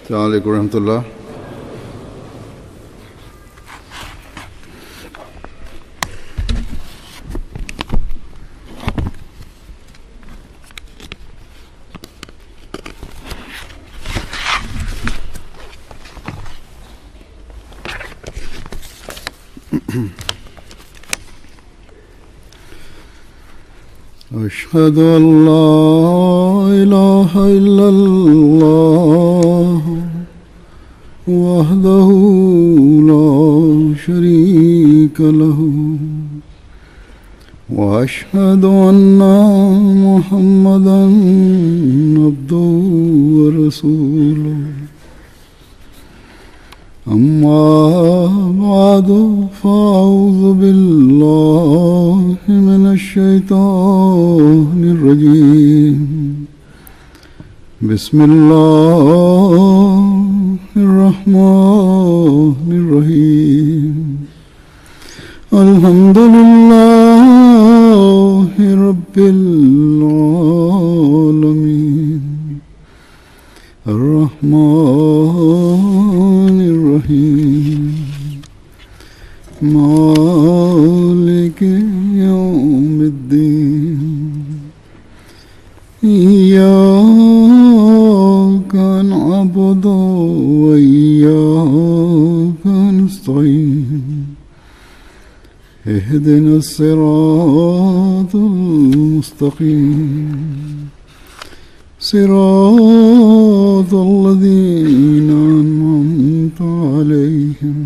السلام علیکم ورحمۃ اللہ. أشهد أن لا إله إلا الله وحده لا شريك له وأشهد أن محمدا عبده ورسوله. أما بعد فأعوذ بالله من الشيطان الرجيم. بسم الله الرحمن الرحيم. الحمد لله رب العالمين الرحمن الرحيم مالك يوم الدين. إياك نعبد وإياك نستعين. اهدنا الصراط المستقيم صراط الذين أنعمت عليهم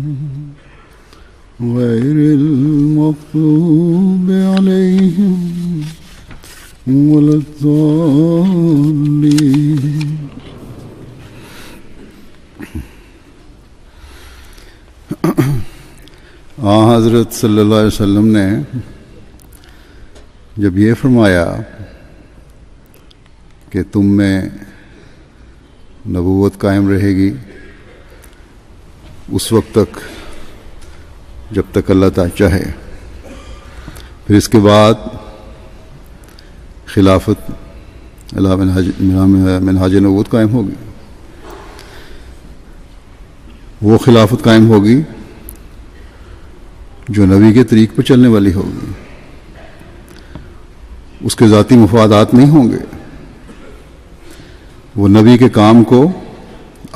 غير المغضوب عليهم ولا الضالين. حضرت صلی اللہ علیہ وسلم نے جب یہ فرمایا کہ تم میں نبوت قائم رہے گی اس وقت تک جب تک اللہ تعالی چاہے، پھر اس کے بعد خلافت اللہ منہاج نبوت قائم ہوگی. وہ خلافت قائم ہوگی جو نبی کے طریق پر چلنے والی ہوگی. اس کے ذاتی مفادات نہیں ہوں گے، وہ نبی کے کام کو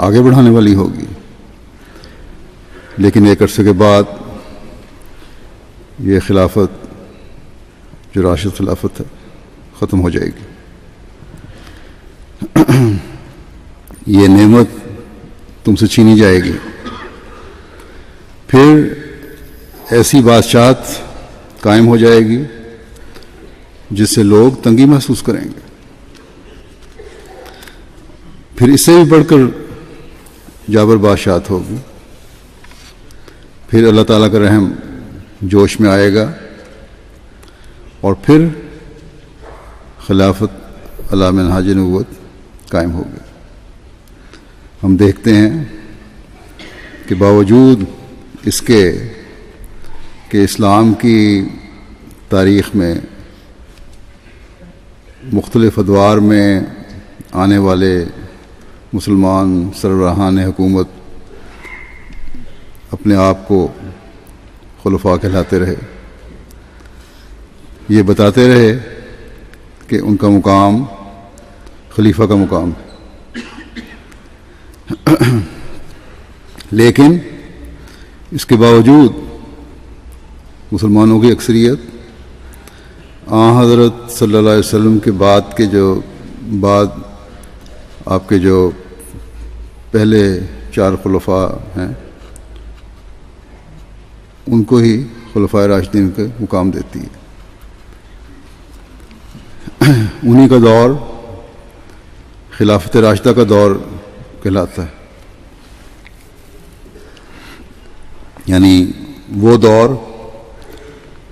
آگے بڑھانے والی ہوگی. لیکن ایک عرصے کے بعد یہ خلافت جو راشد خلافت ہے ختم ہو جائے گی. یہ نعمت تم سے چھینی جائے گی. پھر ایسی بادشاہت قائم ہو جائے گی جس سے لوگ تنگی محسوس کریں گے. پھر اس سے بھی بڑھ کر جابر بادشاہت ہوگی. پھر اللہ تعالیٰ کا رحم جوش میں آئے گا اور پھر خلافت علی منہاج نبوت قائم ہوگی. ہم دیکھتے ہیں کہ باوجود اس کے کہ اسلام کی تاریخ میں مختلف ادوار میں آنے والے مسلمان سربراہان حکومت اپنے آپ کو خلفاء کہلاتے رہے، یہ بتاتے رہے کہ ان کا مقام خلیفہ کا مقام ہے. لیکن اس کے باوجود مسلمانوں کی اکثریت حضرت صلی اللہ علیہ وسلم کے بعد آپ کے جو پہلے 4 خلفاء ہیں ان کو ہی خلفاء راشدین کا مقام دیتی ہے. انہی کا دور خلافت راشدہ کا دور کہلاتا ہے. یعنی وہ دور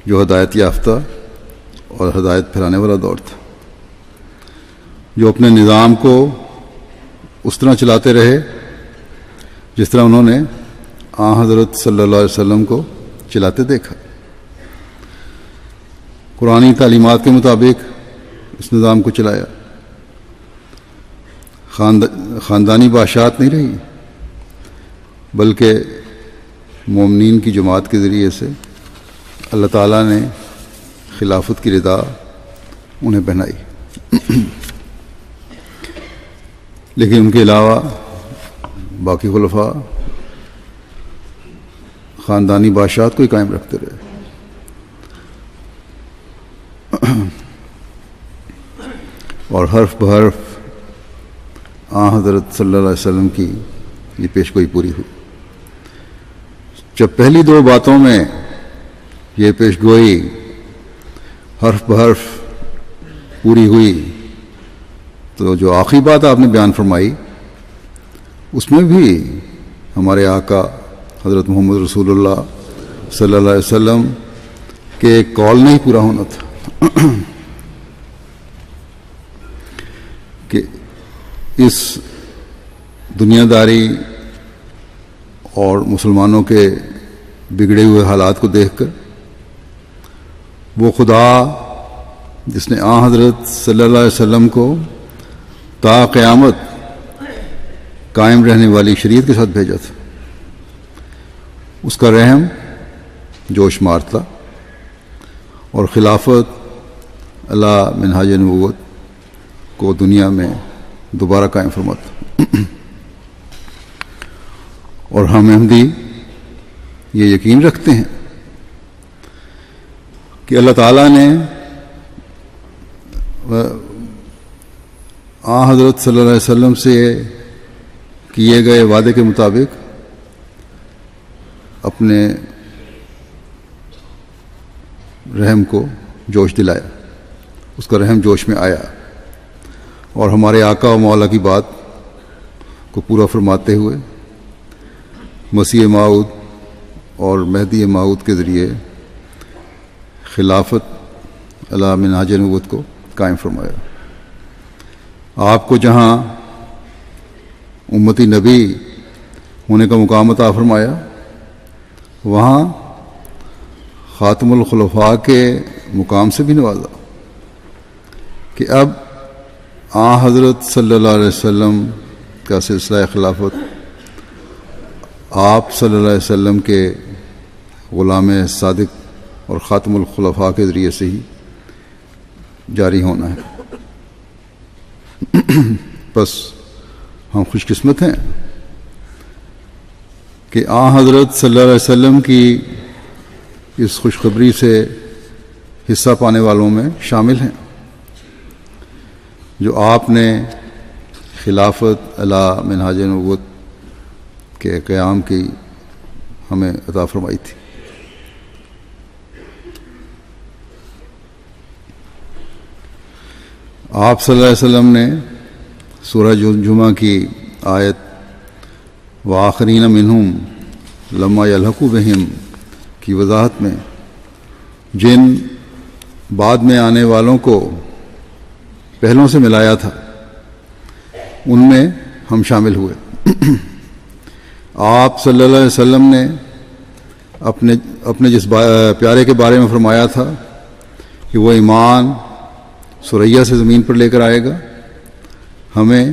جو ہدایت یافتہ اور ہدایت پھیلانے والا دور تھا، جو اپنے نظام کو اس طرح چلاتے رہے جس طرح انہوں نے حضرت صلی اللہ علیہ وسلم کو چلاتے دیکھا. قرآنی تعلیمات کے مطابق اس نظام کو چلایا. خاندانی بادشاہت نہیں رہی، بلکہ مومنین کی جماعت کے ذریعے سے اللہ تعالیٰ نے خلافت کی رضا انہیں پہنائی۔ لیکن ان کے علاوہ باقی خلفاء خاندانی بادشاہت کو ہی قائم رکھتے رہے۔ اور حرف بحرف حضرت صلی اللہ علیہ وسلم کی یہ پیشگوئی پوری ہوئی۔ جب پہلی دو باتوں میں یہ پیشگوئی حرف بحرف پوری ہوئی تو جو آخری بات آپ نے بیان فرمائی اس میں بھی ہمارے آقا حضرت محمد رسول اللہ صلی اللہ علیہ وسلم کے ایک قول نہیں پورا ہونا تھا کہ اس دنیا داری اور مسلمانوں کے بگڑے ہوئے حالات کو دیکھ کر وہ خدا جس نے حضرت صلی اللہ علیہ وسلم کو تا قیامت قائم رہنے والی شریعت کے ساتھ بھیجا تھا، اس کا رحم جوش مار تھا اور خلافت علی منہاج نبوت کو دنیا میں دوبارہ قائم فرماتا۔ اور ہم احمدی یہ یقین رکھتے ہیں کہ اللہ تعالیٰ نے حضرت صلی اللہ علیہ وسلم سے کیے گئے وعدے کے مطابق اپنے رحم کو جوش دلایا، اس کا رحم جوش میں آیا اور ہمارے آقا و مولا کی بات کو پورا فرماتے ہوئے مسیح موعود اور مہدی موعود کے ذریعے خلافت علی منہاج نبوت کو قائم فرمایا۔ آپ کو جہاں امتی نبی ہونے کا مقام عطا فرمایا، وہاں خاتم الخلفاء کے مقام سے بھی نوازا کہ اب حضرت صلی اللہ علیہ وسلم کا سلسلہ خلافت آپ صلی اللہ علیہ وسلم کے غلام صادق اور خاتم الخلفاء کے ذریعے سے ہی جاری ہونا ہے۔ بس ہم خوش قسمت ہیں کہ حضرت صلی اللہ علیہ وسلم کی اس خوشخبری سے حصہ پانے والوں میں شامل ہیں جو آپ نے خلافت علی منہاج نبوت کے قیام کی ہمیں عطا فرمائی تھی۔ آپ صلی اللہ علیہ وسلم نے سورہ جمعہ کی آیت وآخرین منہم لما یلحقوا بہم کی وضاحت میں جن بعد میں آنے والوں کو پہلوں سے ملایا تھا ان میں ہم شامل ہوئے۔ آپ صلی اللہ علیہ وسلم نے اپنے جس پیارے کے بارے میں فرمایا تھا کہ وہ ایمان سریا سے زمین پر لے کر آئے گا، ہمیں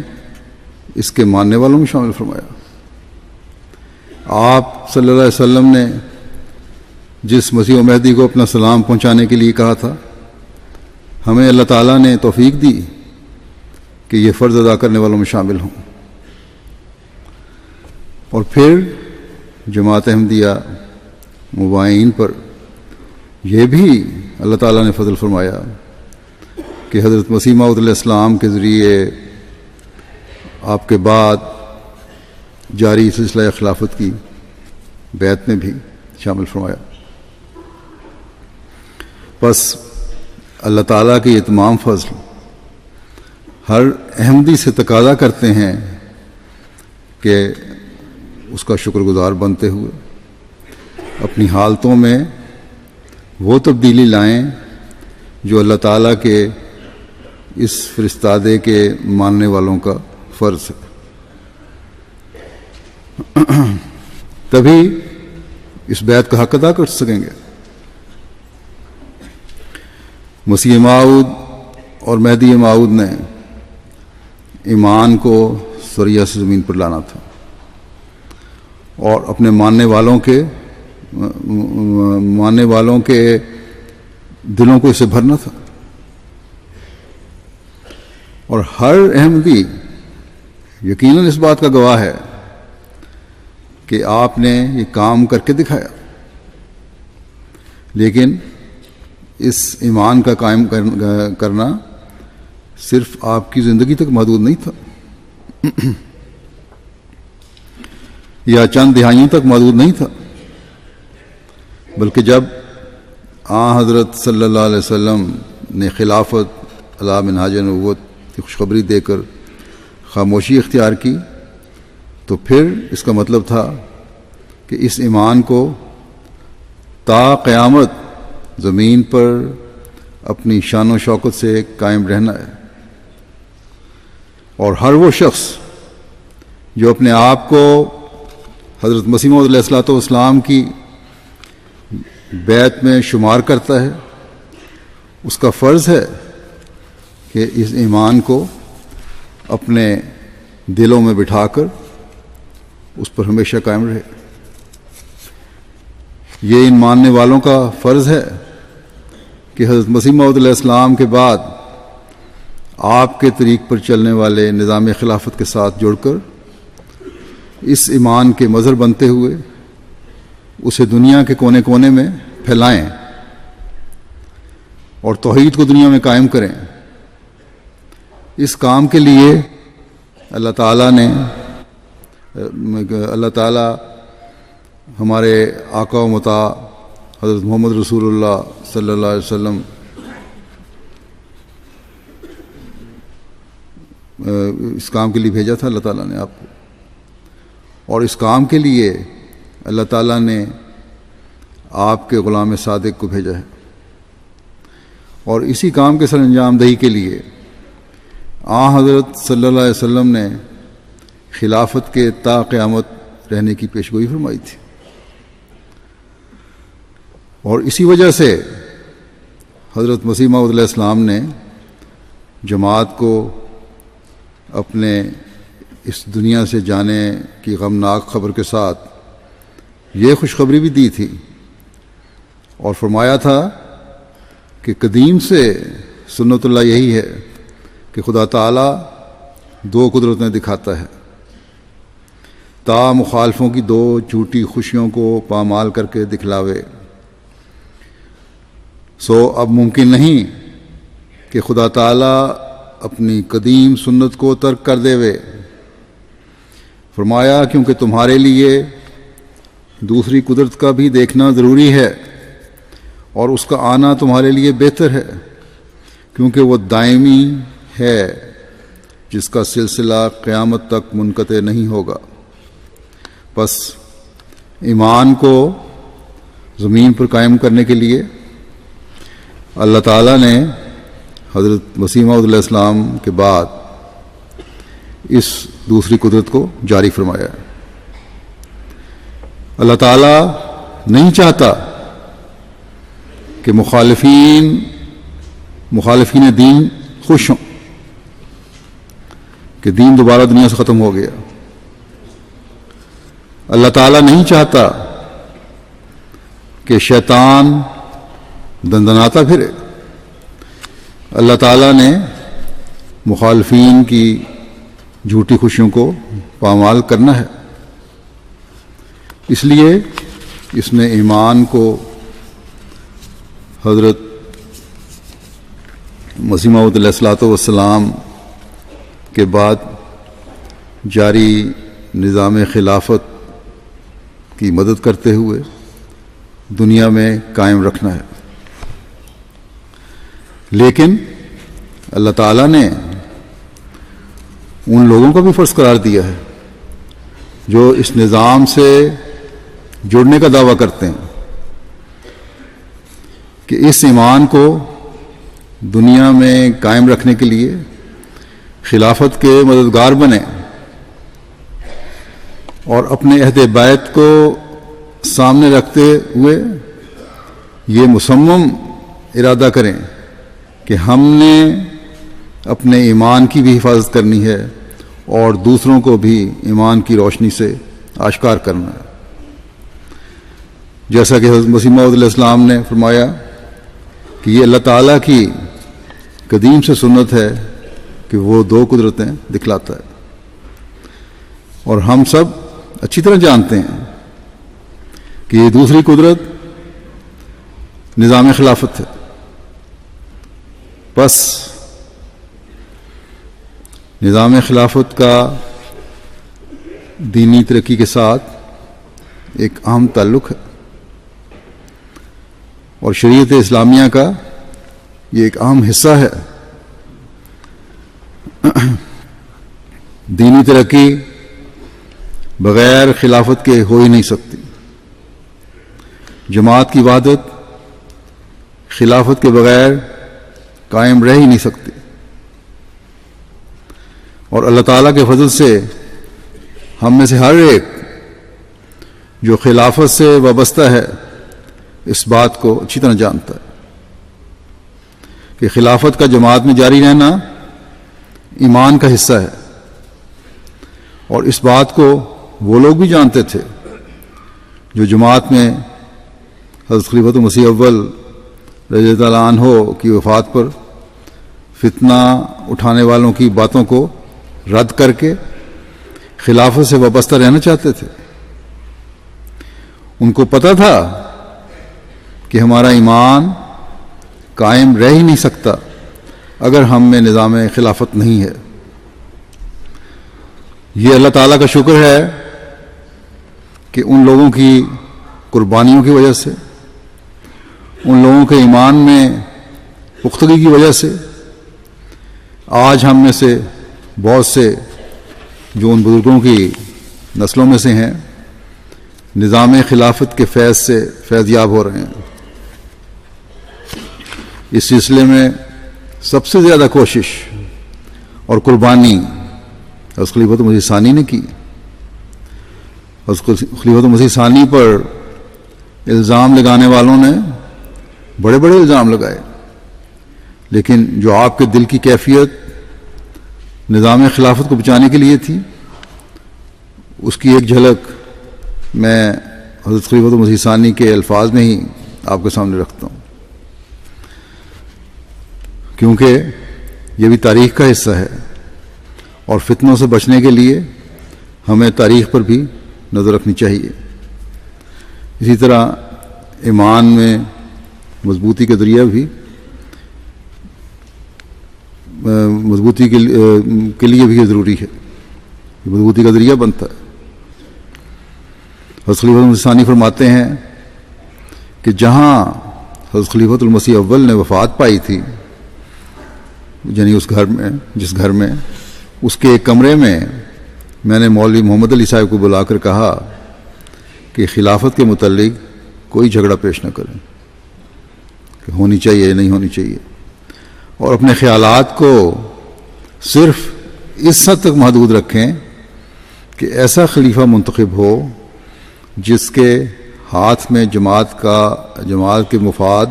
اس کے ماننے والوں میں شامل فرمایا۔ آپ صلی اللہ علیہ وسلم نے جس مسیح و مہدی کو اپنا سلام پہنچانے کے لیے کہا تھا، ہمیں اللہ تعالیٰ نے توفیق دی کہ یہ فرض ادا کرنے والوں میں شامل ہوں۔ اور پھر جماعت احمدیہ مبائعین پر یہ بھی اللہ تعالیٰ نے فضل فرمایا کہ حضرت مسیح موعود علیہ السلام کے ذریعے آپ کے بعد جاری سلسلہ خلافت کی بیعت میں بھی شامل فرمایا۔ بس اللہ تعالیٰ کے یہ تمام فضل ہر احمدی سے تقاضا کرتے ہیں کہ اس کا شکر گزار بنتے ہوئے اپنی حالتوں میں وہ تبدیلی لائیں جو اللہ تعالیٰ کے اس فرستادے کے ماننے والوں کا فرض ہے، تبھی اس بیعت کا حق ادا کر سکیں گے۔ مسیح موعود اور مہدی موعود نے ایمان کو سریا سے زمین پر لانا تھا اور اپنے ماننے والوں کے دلوں کو اسے بھرنا تھا. اور ہر احمدی یقیناً اس بات کا گواہ ہے کہ آپ نے یہ کام کر کے دکھایا، لیکن اس ایمان کا قائم کرنا صرف آپ کی زندگی تک محدود نہیں تھا یا چند دہائیوں تک محدود نہیں تھا، بلکہ جب حضرت صلی اللہ علیہ وسلم نے خلافت علی منہاج نبوت کی خوشخبری دے کر خاموشی اختیار کی تو پھر اس کا مطلب تھا کہ اس ایمان کو تا قیامت زمین پر اپنی شان و شوکت سے قائم رہنا ہے. اور ہر وہ شخص جو اپنے آپ کو حضرت مسیح موعود علیہ الصلوۃ والسلام کی بیعت میں شمار کرتا ہے، اس کا فرض ہے کہ اس ایمان کو اپنے دلوں میں بٹھا کر اس پر ہمیشہ قائم رہے. یہ ان ماننے والوں کا فرض ہے کہ حضرت مسیح موعود علیہ السلام کے بعد آپ کے طریق پر چلنے والے نظام خلافت کے ساتھ جڑ کر اس ایمان کے مظہر بنتے ہوئے اسے دنیا کے کونے کونے میں پھیلائیں اور توحید کو دنیا میں قائم کریں. اس کام کے لیے اللہ تعالیٰ ہمارے آقا و مطاع حضرت محمد رسول اللہ صلی اللہ علیہ وسلم اس کام کے لیے بھیجا تھا اللہ تعالیٰ نے آپ کو، اور اس کام کے لیے اللہ تعالیٰ نے آپ کے غلام صادق کو بھیجا ہے. اور اسی کام کے سر انجام دہی کے لیے حضرت صلی اللہ علیہ وسلم نے خلافت کے تا قیامت رہنے کی پیشگوئی فرمائی تھی. اور اسی وجہ سے حضرت مسیح موعود علیہ السلام نے جماعت کو اپنے اس دنیا سے جانے کی غمناک خبر کے ساتھ یہ خوشخبری بھی دی تھی اور فرمایا تھا کہ قدیم سے سنت اللہ یہی ہے کہ خدا تعالیٰ دو قدرتیں دکھاتا ہے، تا مخالفوں کی دو جھوٹی خوشیوں کو پامال کر کے دکھلاوے. سو اب ممکن نہیں کہ خدا تعالیٰ اپنی قدیم سنت کو ترک کر دے وے. فرمایا کیونکہ تمہارے لیے دوسری قدرت کا بھی دیکھنا ضروری ہے اور اس کا آنا تمہارے لیے بہتر ہے، کیونکہ وہ دائمی ہے جس کا سلسلہ قیامت تک منقطع نہیں ہوگا. بس ایمان کو زمین پر قائم کرنے کے لیے اللہ تعالیٰ نے حضرت مسیح موعود علیہ السلام کے بعد اس دوسری قدرت کو جاری فرمایا ہے. اللہ تعالیٰ نہیں چاہتا کہ مخالفین دین خوش ہوں کہ دین دوبارہ دنیا سے ختم ہو گیا. اللہ تعالیٰ نہیں چاہتا کہ شیطان دندناتا پھرے. اللہ تعالیٰ نے مخالفین کی جھوٹی خوشیوں کو پامال کرنا ہے، اس لیے اس نے ایمان کو حضرت مسیح موعود علیہ الصلوۃ والسلام کے بعد جاری نظام خلافت کی مدد کرتے ہوئے دنیا میں قائم رکھنا ہے. لیکن اللہ تعالیٰ نے ان لوگوں کو بھی فرض قرار دیا ہے جو اس نظام سے جڑنے کا دعویٰ کرتے ہیں کہ اس ایمان کو دنیا میں قائم رکھنے کے لیے خلافت کے مددگار بنے اور اپنے عہد بیعت کو سامنے رکھتے ہوئے یہ مصمم ارادہ کریں کہ ہم نے اپنے ایمان کی بھی حفاظت کرنی ہے اور دوسروں کو بھی ایمان کی روشنی سے آشکار کرنا ہے. جیسا کہ حضرت مسیح موعود علیہ السلام نے فرمایا کہ یہ اللہ تعالیٰ کی قدیم سے سنت ہے کہ وہ دو قدرتیں دکھلاتا ہے، اور ہم سب اچھی طرح جانتے ہیں کہ یہ دوسری قدرت نظام خلافت ہے. بس نظام خلافت کا دینی ترقی کے ساتھ ایک اہم تعلق ہے، اور شریعت اسلامیہ کا یہ ایک اہم حصہ ہے. دینی ترقی بغیر خلافت کے ہو ہی نہیں سکتی. جماعت کی وحدت خلافت کے بغیر قائم رہ ہی نہیں سکتی. اور اللہ تعالیٰ کے فضل سے ہم میں سے ہر ایک جو خلافت سے وابستہ ہے اس بات کو اچھی طرح جانتا ہے کہ خلافت کا جماعت میں جاری رہنا ایمان کا حصہ ہے. اور اس بات کو وہ لوگ بھی جانتے تھے جو جماعت میں حضرت خلیفۃ المسیح اول رضی اللہ تعالیٰ عنہ کی وفات پر فتنہ اٹھانے والوں کی باتوں کو رد کر کے خلافت سے وابستہ رہنا چاہتے تھے. ان کو پتہ تھا کہ ہمارا ایمان قائم رہ ہی نہیں سکتا اگر ہم میں نظام خلافت نہیں ہے. یہ اللہ تعالیٰ کا شکر ہے کہ ان لوگوں کی قربانیوں کی وجہ سے، ان لوگوں کے ایمان میں پختگی کی وجہ سے آج ہم میں سے بہت سے جو ان بزرگوں کی نسلوں میں سے ہیں نظام خلافت کے فیض سے فیض یاب ہو رہے ہیں. اس سلسلے میں سب سے زیادہ کوشش اور قربانی حضرت خلیفۃ مسیح ثانی نے کی. حضرت خلیفۃ مسیح ثانی پر الزام لگانے والوں نے بڑے بڑے الزام لگائے، لیکن جو آپ کے دل کی کیفیت نظام خلافت کو بچانے کے لیے تھی اس کی ایک جھلک میں حضرت خلیفۃ مسیح ثانی کے الفاظ میں ہی آپ کے سامنے رکھتا ہوں، کیونکہ یہ بھی تاریخ کا حصہ ہے اور فتنوں سے بچنے کے لیے ہمیں تاریخ پر بھی نظر رکھنی چاہیے. اسی طرح ایمان میں مضبوطی کا ذریعہ بھی مضبوطی کے لیے بھی یہ ضروری ہے، مضبوطی کا ذریعہ بنتا ہے. حضرت خلیفۃ المسیح ثانی فرماتے ہیں کہ جہاں حضرت خلیفۃ المسیح اول نے وفات پائی تھی، یعنی اس گھر میں جس گھر میں اس کے ایک کمرے میں میں نے مولوی محمد علی صاحب کو بلا کر کہا کہ خلافت کے متعلق کوئی جھگڑا پیش نہ کریں، کہ ہونی چاہیے نہیں ہونی چاہیے، اور اپنے خیالات کو صرف اس حد تک محدود رکھیں کہ ایسا خلیفہ منتخب ہو جس کے ہاتھ میں جماعت کے مفاد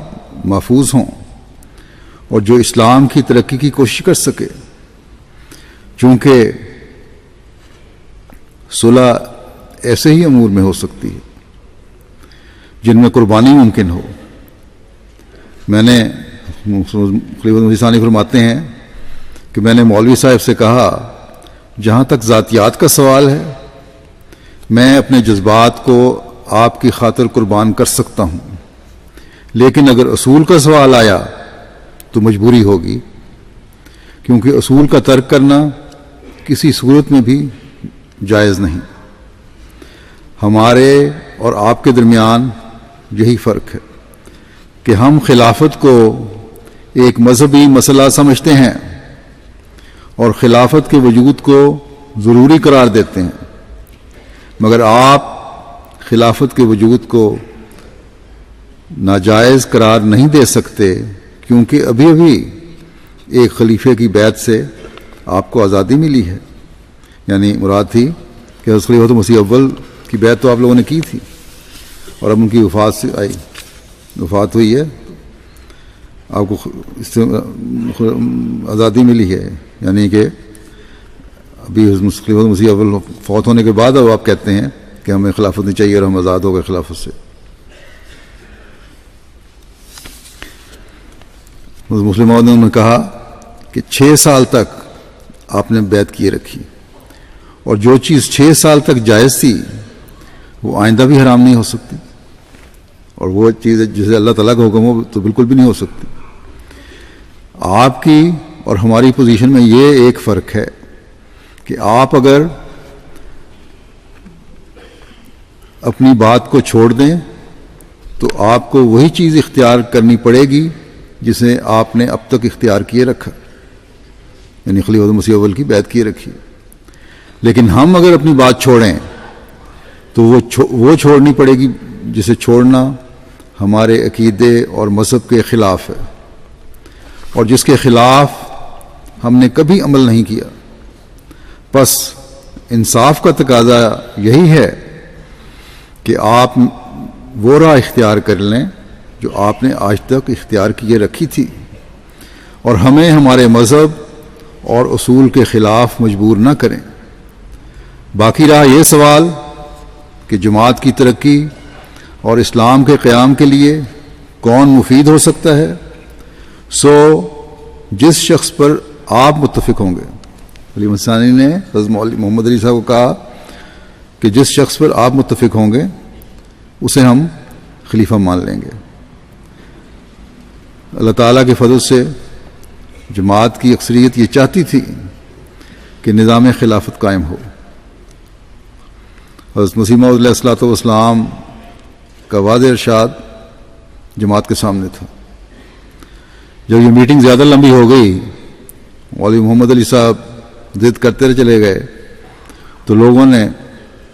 محفوظ ہوں اور جو اسلام کی ترقی کی کوشش کر سکے. چونکہ صلح ایسے ہی امور میں ہو سکتی ہے جن میں قربانی ممکن ہو. میں نے خلیفۃ مسیح ثانی فرماتے ہیں کہ میں نے مولوی صاحب سے کہا جہاں تک ذاتیات کا سوال ہے میں اپنے جذبات کو آپ کی خاطر قربان کر سکتا ہوں، لیکن اگر اصول کا سوال آیا تو مجبوری ہوگی، کیونکہ اصول کا ترک کرنا کسی صورت میں بھی جائز نہیں. ہمارے اور آپ کے درمیان یہی فرق ہے کہ ہم خلافت کو ایک مذہبی مسئلہ سمجھتے ہیں اور خلافت کے وجود کو ضروری قرار دیتے ہیں، مگر آپ خلافت کے وجود کو ناجائز قرار نہیں دے سکتے، کیونکہ ابھی ایک خلیفے کی بیعت سے آپ کو آزادی ملی ہے. یعنی مراد تھی کہ حضرت خلیفۃ مسیح اول کی بیعت تو آپ لوگوں نے کی تھی اور اب ان کی وفات ہوئی ہے. آپ کو اس سے آزادی ملی ہے، یعنی کہ ابھی خلیفۃ مسیح اول فوت ہونے کے بعد اب آپ کہتے ہیں کہ ہمیں خلافت نہیں چاہیے اور ہم آزاد ہو گئے خلافت سے. مسلم موعود نے کہا کہ 6 سال تک آپ نے بیعت کیے رکھی، اور جو چیز 6 سال تک جائز تھی وہ آئندہ بھی حرام نہیں ہو سکتی، اور وہ چیز جسے اللہ تعالیٰ کا حکم ہو تو بالکل بھی نہیں ہو سکتی. آپ کی اور ہماری پوزیشن میں یہ ایک فرق ہے کہ آپ اگر اپنی بات کو چھوڑ دیں تو آپ کو وہی چیز اختیار کرنی پڑے گی جسے آپ نے اب تک اختیار کیے رکھا، یعنی خلیفۃ مسیح اول کی بیعت کیے رکھی. لیکن ہم اگر اپنی بات چھوڑیں تو وہ چھوڑنی پڑے گی جسے چھوڑنا ہمارے عقیدے اور مذہب کے خلاف ہے، اور جس کے خلاف ہم نے کبھی عمل نہیں کیا. بس انصاف کا تقاضا یہی ہے کہ آپ وہ راہ اختیار کر لیں جو آپ نے آج تک اختیار کیے رکھی تھی، اور ہمیں ہمارے مذہب اور اصول کے خلاف مجبور نہ کریں. باقی رہا یہ سوال کہ جماعت کی ترقی اور اسلام کے قیام کے لیے کون مفید ہو سکتا ہے، سو جس شخص پر آپ متفق ہوں گے. علی مسانی نے حضرت محمد علی صاحب کو کہا کہ جس شخص پر آپ متفق ہوں گے اسے ہم خلیفہ مان لیں گے. اللہ تعالیٰ کے فضل سے جماعت کی اکثریت یہ چاہتی تھی کہ نظام خلافت قائم ہو. حضرت مسیح موعود علیہ الصلوۃ والسلام کا واضح ارشاد جماعت کے سامنے تھا. جب یہ میٹنگ زیادہ لمبی ہو گئی، مولوی محمد علی صاحب ضد کرتے رہے چلے گئے، تو لوگوں نے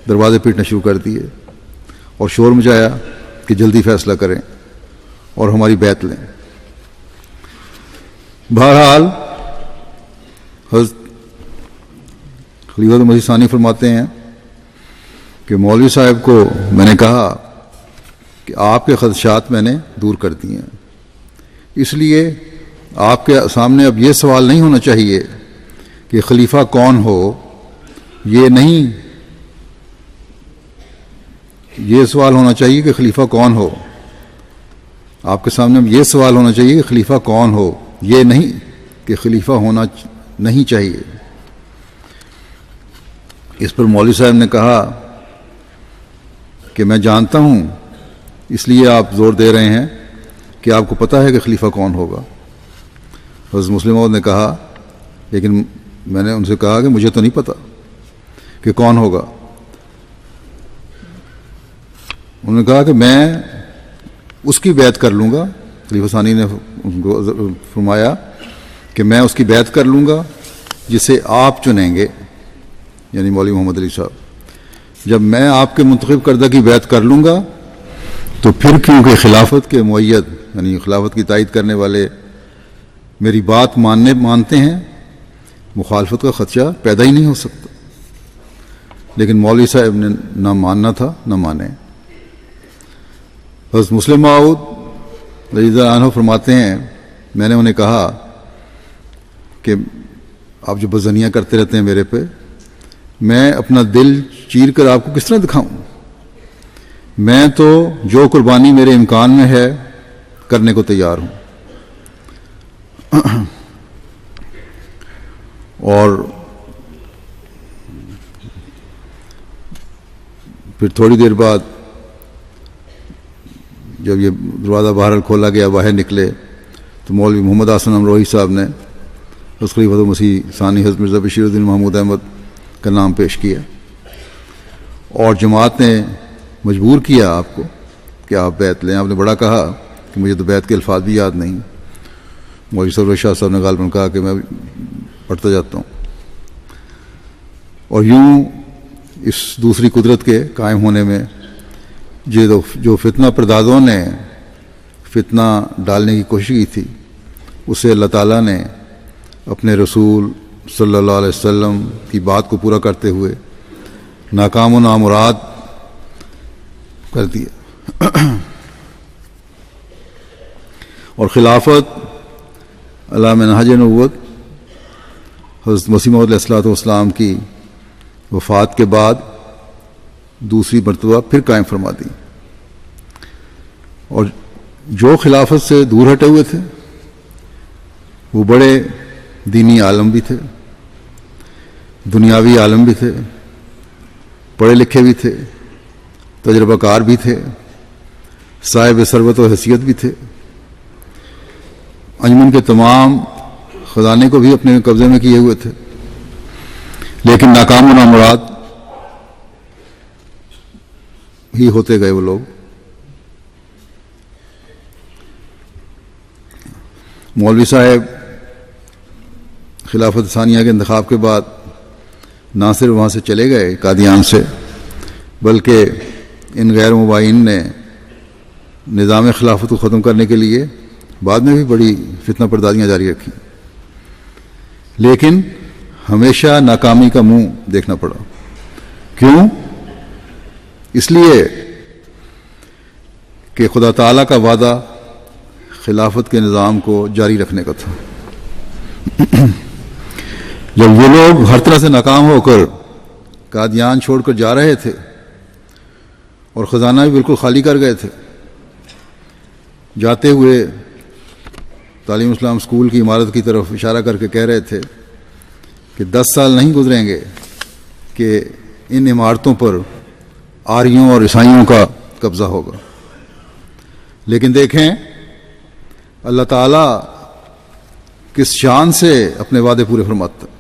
دروازے پیٹنا شروع کر دیے اور شور مچایا کہ جلدی فیصلہ کریں اور ہماری بیعت لیں. بہرحال حضرت خلیفۃ مسیح ثانی فرماتے ہیں کہ مولوی صاحب کو میں نے کہا کہ آپ کے خدشات میں نے دور کر دیے ہیں، اس لیے آپ کے سامنے اب یہ سوال نہیں ہونا چاہیے کہ خلیفہ کون ہو، یہ سوال ہونا چاہیے کہ خلیفہ کون ہو. آپ کے سامنے یہ سوال ہونا چاہیے کہ خلیفہ کون ہو، یہ نہیں کہ خلیفہ ہونا نہیں چاہیے. اس پر مولوی صاحب نے کہا کہ میں جانتا ہوں، اس لیے آپ زور دے رہے ہیں کہ آپ کو پتہ ہے کہ خلیفہ کون ہوگا. حضرت مسلم موعود نے کہا لیکن میں نے ان سے کہا کہ مجھے تو نہیں پتہ کہ کون ہوگا. انہوں نے کہا کہ میں اس کی بیعت کر لوں گا. خلیفہ ثانی نے ان کو فرمایا کہ میں اس کی بیعت کر لوں گا جسے آپ چنیں گے، یعنی مولوی محمد علی صاحب. جب میں آپ کے منتخب کردہ کی بیعت کر لوں گا تو پھر کیونکہ خلافت کے مؤید یعنی خلافت کی تائید کرنے والے میری بات مانتے ہیں، مخالفت کا خدشہ پیدا ہی نہیں ہو سکتا. لیکن مولوی صاحب نے نہ ماننا تھا نہ مانے. حضرت مسلم موعود رضی اللہ عنہ فرماتے ہیں میں نے انہیں کہا کہ آپ جو بزنیاں کرتے رہتے ہیں میرے پہ، میں اپنا دل چیر کر آپ کو کس طرح دکھاؤں؟ میں تو جو قربانی میرے امکان میں ہے کرنے کو تیار ہوں. اور پھر تھوڑی دیر بعد جب یہ دروازہ باہر کھولا گیا، باہر نکلے تو مولوی محمد حسن امروہی صاحب نے حضرت خلیفۃ مسیح ثانی حضرت مرزا بشیر الدین محمود احمد کا نام پیش کیا، اور جماعت نے مجبور کیا آپ کو کہ آپ بیعت لیں. آپ نے بڑا کہا کہ مجھے تو بیعت کے الفاظ بھی یاد نہیں. مولوی سرور شاہ صاحب نے غالباً کہا کہ میں پڑھتا جاتا ہوں. اور یوں اس دوسری قدرت کے قائم ہونے میں جو فتنہ پردازوں نے فتنہ ڈالنے کی کوشش کی تھی، اسے اللہ تعالیٰ نے اپنے رسول صلی اللہ علیہ وسلم کی بات کو پورا کرتے ہوئے ناکام و نامراد کر دیا. اور خلافت علی منہج نبوت حضرت مسیح موعود علیہ الصلوۃ والسلام کی وفات کے بعد دوسری مرتبہ پھر قائم فرما دی. اور جو خلافت سے دور ہٹے ہوئے تھے وہ بڑے دینی عالم بھی تھے، دنیاوی عالم بھی تھے، پڑھے لکھے بھی تھے، تجربہ کار بھی تھے، صاحب ثروت و حیثیت بھی تھے. انجمن کے تمام خزانے کو بھی اپنے قبضے میں کیے ہوئے تھے، لیکن ناکام و نامراد ہی ہوتے گئے وہ لوگ. مولوی صاحب خلافت ثانیہ کے انتخاب کے بعد نہ صرف وہاں سے چلے گئے قادیان سے، بلکہ ان غیر مبائن نے نظام خلافت کو ختم کرنے کے لیے بعد میں بھی بڑی فتنہ پردازیاں جاری رکھیں، لیکن ہمیشہ ناکامی کا منہ دیکھنا پڑا. کیوں؟ اس لیے کہ خدا تعالیٰ کا وعدہ خلافت کے نظام کو جاری رکھنے کا تھا. جب یہ لوگ ہر طرح سے ناکام ہو کر قادیان چھوڑ کر جا رہے تھے اور خزانہ بھی بالکل خالی کر گئے تھے، جاتے ہوئے تعلیم اسلام اسکول کی عمارت کی طرف اشارہ کر کے کہہ رہے تھے کہ 10 سال نہیں گزریں گے کہ ان عمارتوں پر آریوں اور عیسائیوں کا قبضہ ہوگا. لیکن دیکھیں اللہ تعالیٰ کس شان سے اپنے وعدے پورے فرماتا ہے،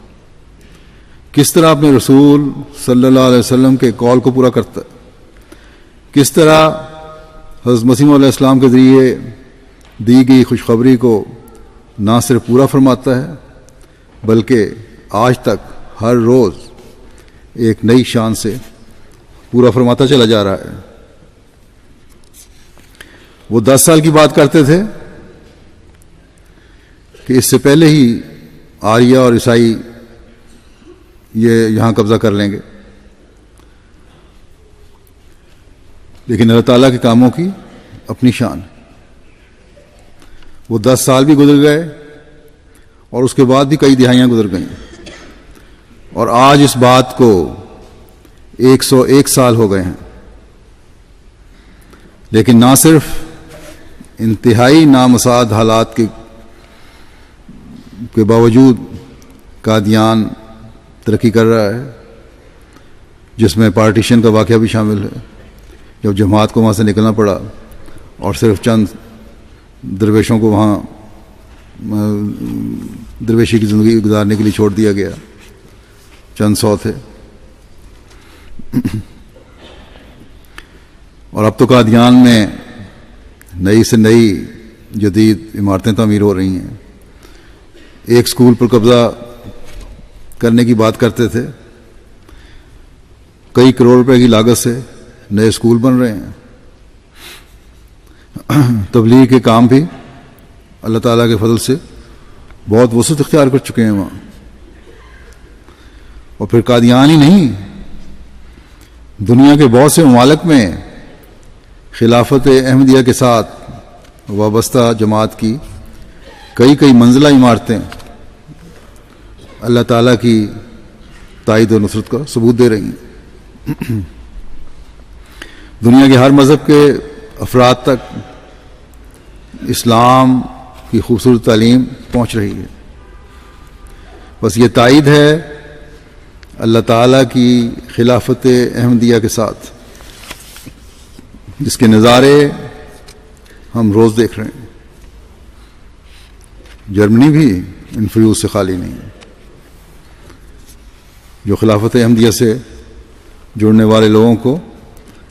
کس طرح اپنے رسول صلی اللہ علیہ وسلم کے قول کو پورا کرتا ہے، کس طرح حضرت مسیح علیہ السلام کے ذریعے دی گئی خوشخبری کو نہ صرف پورا فرماتا ہے بلکہ آج تک ہر روز ایک نئی شان سے پورا فرماتا چلا جا رہا ہے. وہ 10 سال کی بات کرتے تھے کہ اس سے پہلے ہی آریہ اور عیسائی یہ یہاں قبضہ کر لیں گے، لیکن اللہ تعالیٰ کے کاموں کی اپنی شان. وہ 10 سال بھی گزر گئے اور اس کے بعد بھی کئی دہائیاں گزر گئیں، اور آج اس بات کو 101 سال ہو گئے ہیں. لیکن نہ صرف انتہائی نامساعد حالات کے باوجود قادیان ترقی کر رہا ہے، جس میں پارٹیشن کا واقعہ بھی شامل ہے، جب جماعت کو وہاں سے نکلنا پڑا اور صرف چند درویشوں کو وہاں درویشی کی زندگی گزارنے کے لیے چھوڑ دیا گیا، چند 100 تھے. اور اب تو قادیان میں نئی سے نئی جدید عمارتیں تعمیر ہو رہی ہیں. ایک سکول پر قبضہ کرنے کی بات کرتے تھے، کئی کروڑ روپے کی لاگت سے نئے سکول بن رہے ہیں. تبلیغ کے کام بھی اللہ تعالیٰ کے فضل سے بہت وسعت اختیار کر چکے ہیں وہاں. اور پھر قادیان ہی نہیں، دنیا کے بہت سے ممالک میں خلافت احمدیہ کے ساتھ وابستہ جماعت کی کئی منزلہ عمارتیں اللہ تعالیٰ کی تائید و نصرت کا ثبوت دے رہی ہیں. دنیا کے ہر مذہب کے افراد تک اسلام کی خوبصورت تعلیم پہنچ رہی ہے. بس یہ تائید ہے اللہ تعالیٰ کی خلافت احمدیہ کے ساتھ، جس کے نظارے ہم روز دیکھ رہے ہیں. جرمنی بھی ان فیوز سے خالی نہیں ہے، جو خلافت احمدیہ سے جڑنے والے لوگوں کو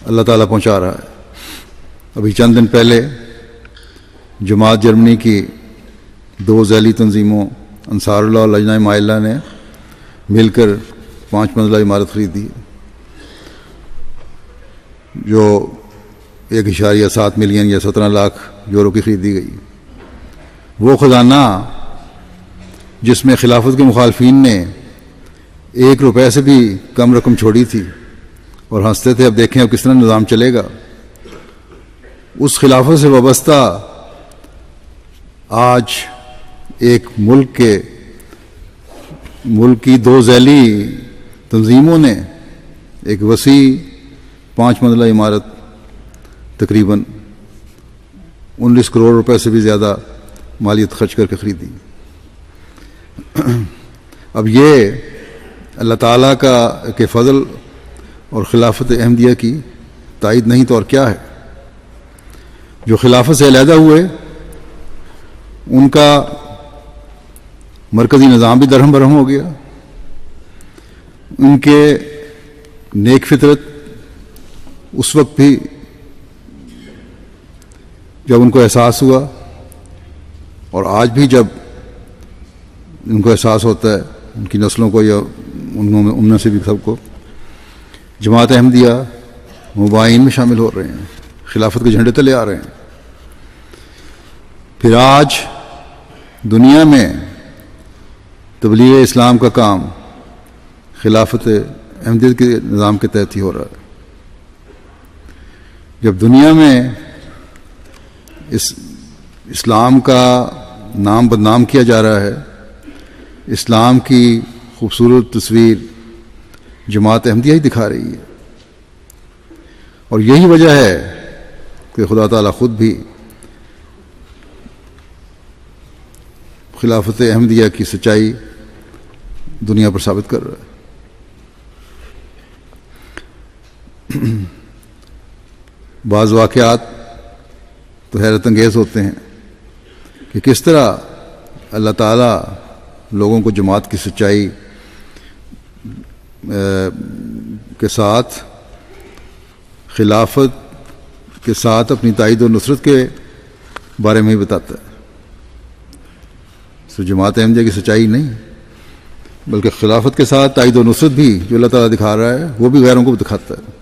اللہ تعالیٰ پہنچا رہا ہے. ابھی چند دن پہلے جماعت جرمنی کی 2 ذیلی تنظیموں انصار اللہ اور لجنہ مائلہ نے مل کر 5 منزلہ عمارت خریدی، جو 1.7 ملین یا 17 لاکھ یورو کی خریدی گئی. وہ خزانہ جس میں خلافت کے مخالفین نے 1 روپے سے بھی کم رقم چھوڑی تھی اور ہنستے تھے اب دیکھیں اب کس طرح نظام چلے گا، اس خلافت سے وابستہ آج ایک ملک کی 2 ذیلی تنظیموں نے ایک وسیع 5 منزلہ عمارت تقریباً 19 کروڑ روپے سے بھی زیادہ مالیت خرچ کر کے خریدی. اب یہ اللہ تعالیٰ کے فضل اور خلافت احمدیہ کی تائید نہیں تو اور کیا ہے. جو خلافت سے علیحدہ ہوئے ان کا مرکزی نظام بھی درہم برہم ہو گیا. ان کے نیک فطرت اس وقت بھی جب ان کو احساس ہوا اور آج بھی جب ان کو احساس ہوتا ہے ان کی نسلوں کو یا ان میں سے بھی سب کو، جماعت احمدیہ مباین میں شامل ہو رہے ہیں، خلافت کے جھنڈے تلے آ رہے ہیں. پھر آج دنیا میں تبلیغ اسلام کا کام خلافت احمدیت کے نظام کے تحت ہی ہو رہا ہے. جب دنیا میں اسلام کا نام بدنام کیا جا رہا ہے، اسلام کی خوبصورت تصویر جماعت احمدیہ ہی دکھا رہی ہے. اور یہی وجہ ہے کہ خدا تعالیٰ خود بھی خلافت احمدیہ کی سچائی دنیا پر ثابت کر رہا ہے. بعض واقعات تو حیرت انگیز ہوتے ہیں کہ کس طرح اللہ تعالیٰ لوگوں کو جماعت کی سچائی کے ساتھ، خلافت کے ساتھ اپنی تائید و نصرت کے بارے میں ہی بتاتا ہے. تو جماعت احمدیہ کی سچائی نہیں بلکہ خلافت کے ساتھ تائید و نصرت بھی جو اللہ تعالیٰ دکھا رہا ہے وہ بھی غیروں کو دکھاتا ہے،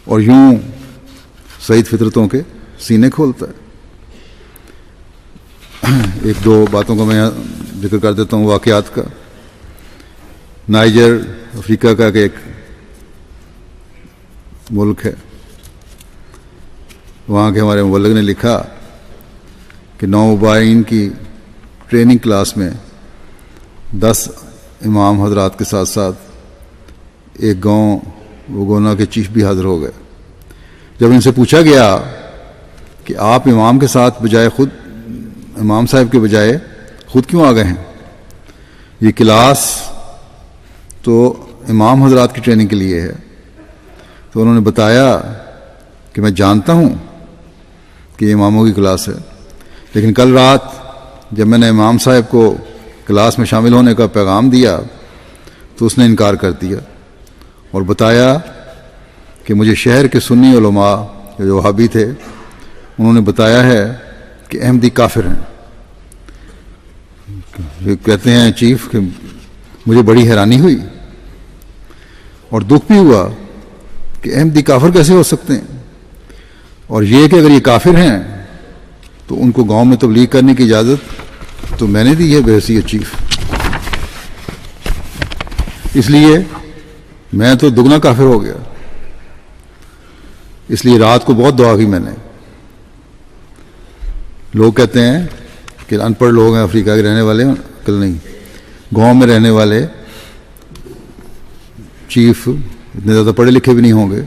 اور یوں سعید فطرتوں کے سینے کھولتا ہے. 1-2 باتوں کا میں یہاں ذکر کر دیتا ہوں واقعات کا. نائجر افریقہ کا ایک ملک ہے، وہاں کے ہمارے مبلغ نے لکھا کہ نومبائین کی ٹریننگ کلاس میں 10 امام حضرات کے ساتھ ساتھ ایک گاؤں وگونا کے چیف بھی حاضر ہو گئے. جب ان سے پوچھا گیا کہ آپ امام کے ساتھ بجائے خود امام صاحب کے بجائے خود کیوں آ گئے ہیں، یہ کلاس تو امام حضرات کی ٹریننگ کے لیے ہے. تو انہوں نے بتایا کہ میں جانتا ہوں کہ یہ اماموں کی کلاس ہے، لیکن کل رات جب میں نے امام صاحب کو کلاس میں شامل ہونے کا پیغام دیا تو اس نے انکار کر دیا اور بتایا کہ مجھے شہر کے سنی علماء جو وہابی تھے انہوں نے بتایا ہے کہ احمدی کافر ہیں. کہتے ہیں چیف کہ مجھے بڑی حیرانی ہوئی اور دکھ بھی ہوا کہ احمدی کافر کیسے ہو سکتے ہیں، اور یہ کہ اگر یہ کافر ہیں تو ان کو گاؤں میں تبلیغ کرنے کی اجازت تو میں نے دی ہے بحیثیت چیف، اس لیے میں تو دگنا کافر ہو گیا. اس لیے رات کو بہت دعا کی میں نے. لوگ کہتے ہیں کہ ان پڑھ لوگ ہیں افریقہ کے رہنے والے، عقل نہیں. گاؤں میں رہنے والے چیف اتنے زیادہ پڑھے لکھے بھی نہیں ہوں گے،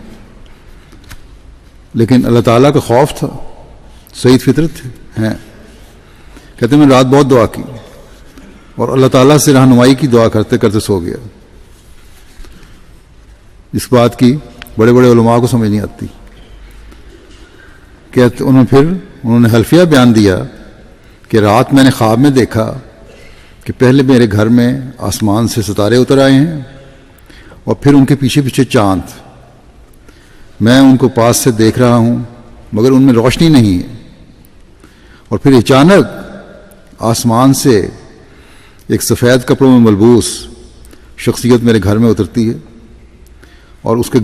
لیکن اللہ تعالیٰ کا خوف تھا، سعید فطرت ہیں. کہتے ہیں میں رات بہت دعا کی اور اللہ تعالیٰ سے رہنمائی کی دعا کرتے کرتے سو گیا. اس بات کی بڑے بڑے علماء کو سمجھ نہیں آتی. کہتے انہوں نے حلفیہ بیان دیا کہ رات میں نے خواب میں دیکھا کہ پہلے میرے گھر میں آسمان سے ستارے اتر آئے ہیں اور پھر ان کے پیچھے پیچھے چاند. میں ان کو پاس سے دیکھ رہا ہوں مگر ان میں روشنی نہیں ہے، اور پھر اچانک آسمان سے ایک سفید کپڑوں میں ملبوس شخصیت میرے گھر میں اترتی ہے، اور اس کے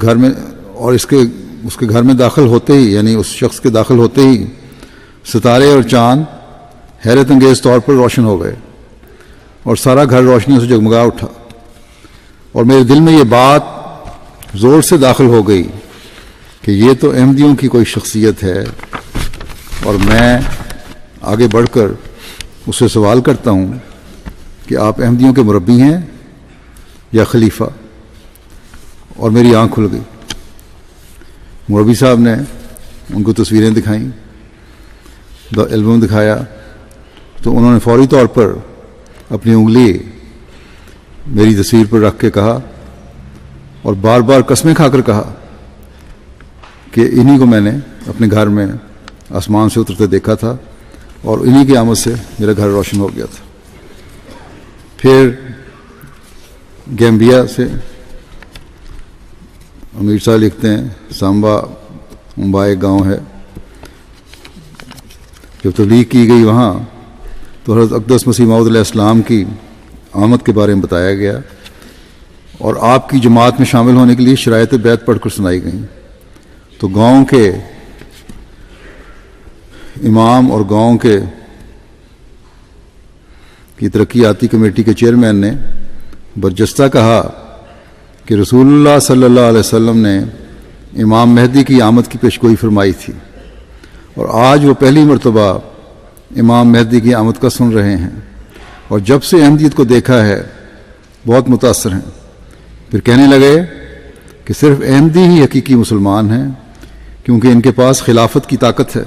گھر میں داخل ہوتے ہی، یعنی اس شخص کے داخل ہوتے ہی ستارے اور چاند حیرت انگیز طور پر روشن ہو گئے اور سارا گھر روشنیوں سے جگمگا اٹھا. اور میرے دل میں یہ بات زور سے داخل ہو گئی کہ یہ تو احمدیوں کی کوئی شخصیت ہے، اور میں آگے بڑھ کر اس سے سوال کرتا ہوں کہ آپ احمدیوں کے مربی ہیں یا خلیفہ؟ اور میری آنکھ کھل گئی۔ مربی صاحب نے ان کو تصویریں دکھائیں، البم دکھایا، تو انہوں نے فوری طور پر اپنی انگلی میری تصویر پر رکھ کے کہا اور بار بار قسمیں کھا کر کہا کہ انہی کو میں نے اپنے گھر میں آسمان سے اترتے دیکھا تھا اور انہی کی آمد سے میرا گھر روشن ہو گیا تھا۔ پھر گیمبیا سے امیر صاحب لکھتے ہیں، سامبا ممبئی گاؤں ہے، جب تبلیغ کی گئی وہاں تو حضرت اقدس مسیح موعود علیہ السلام کی آمد کے بارے میں بتایا گیا اور آپ کی جماعت میں شامل ہونے کے لیے شرائط بیعت پڑھ کر سنائی گئیں۔ تو گاؤں کے امام اور گاؤں کی ترقیاتی کمیٹی کے چیئرمین نے برجستہ کہا کہ رسول اللہ صلی اللہ علیہ وسلم نے امام مہدی کی آمد کی پیشگوئی فرمائی تھی اور آج وہ پہلی مرتبہ امام مہدی کی آمد کا سن رہے ہیں، اور جب سے احمدیت کو دیکھا ہے بہت متاثر ہیں۔ پھر کہنے لگے کہ صرف احمدی ہی حقیقی مسلمان ہیں، کیونکہ ان کے پاس خلافت کی طاقت ہے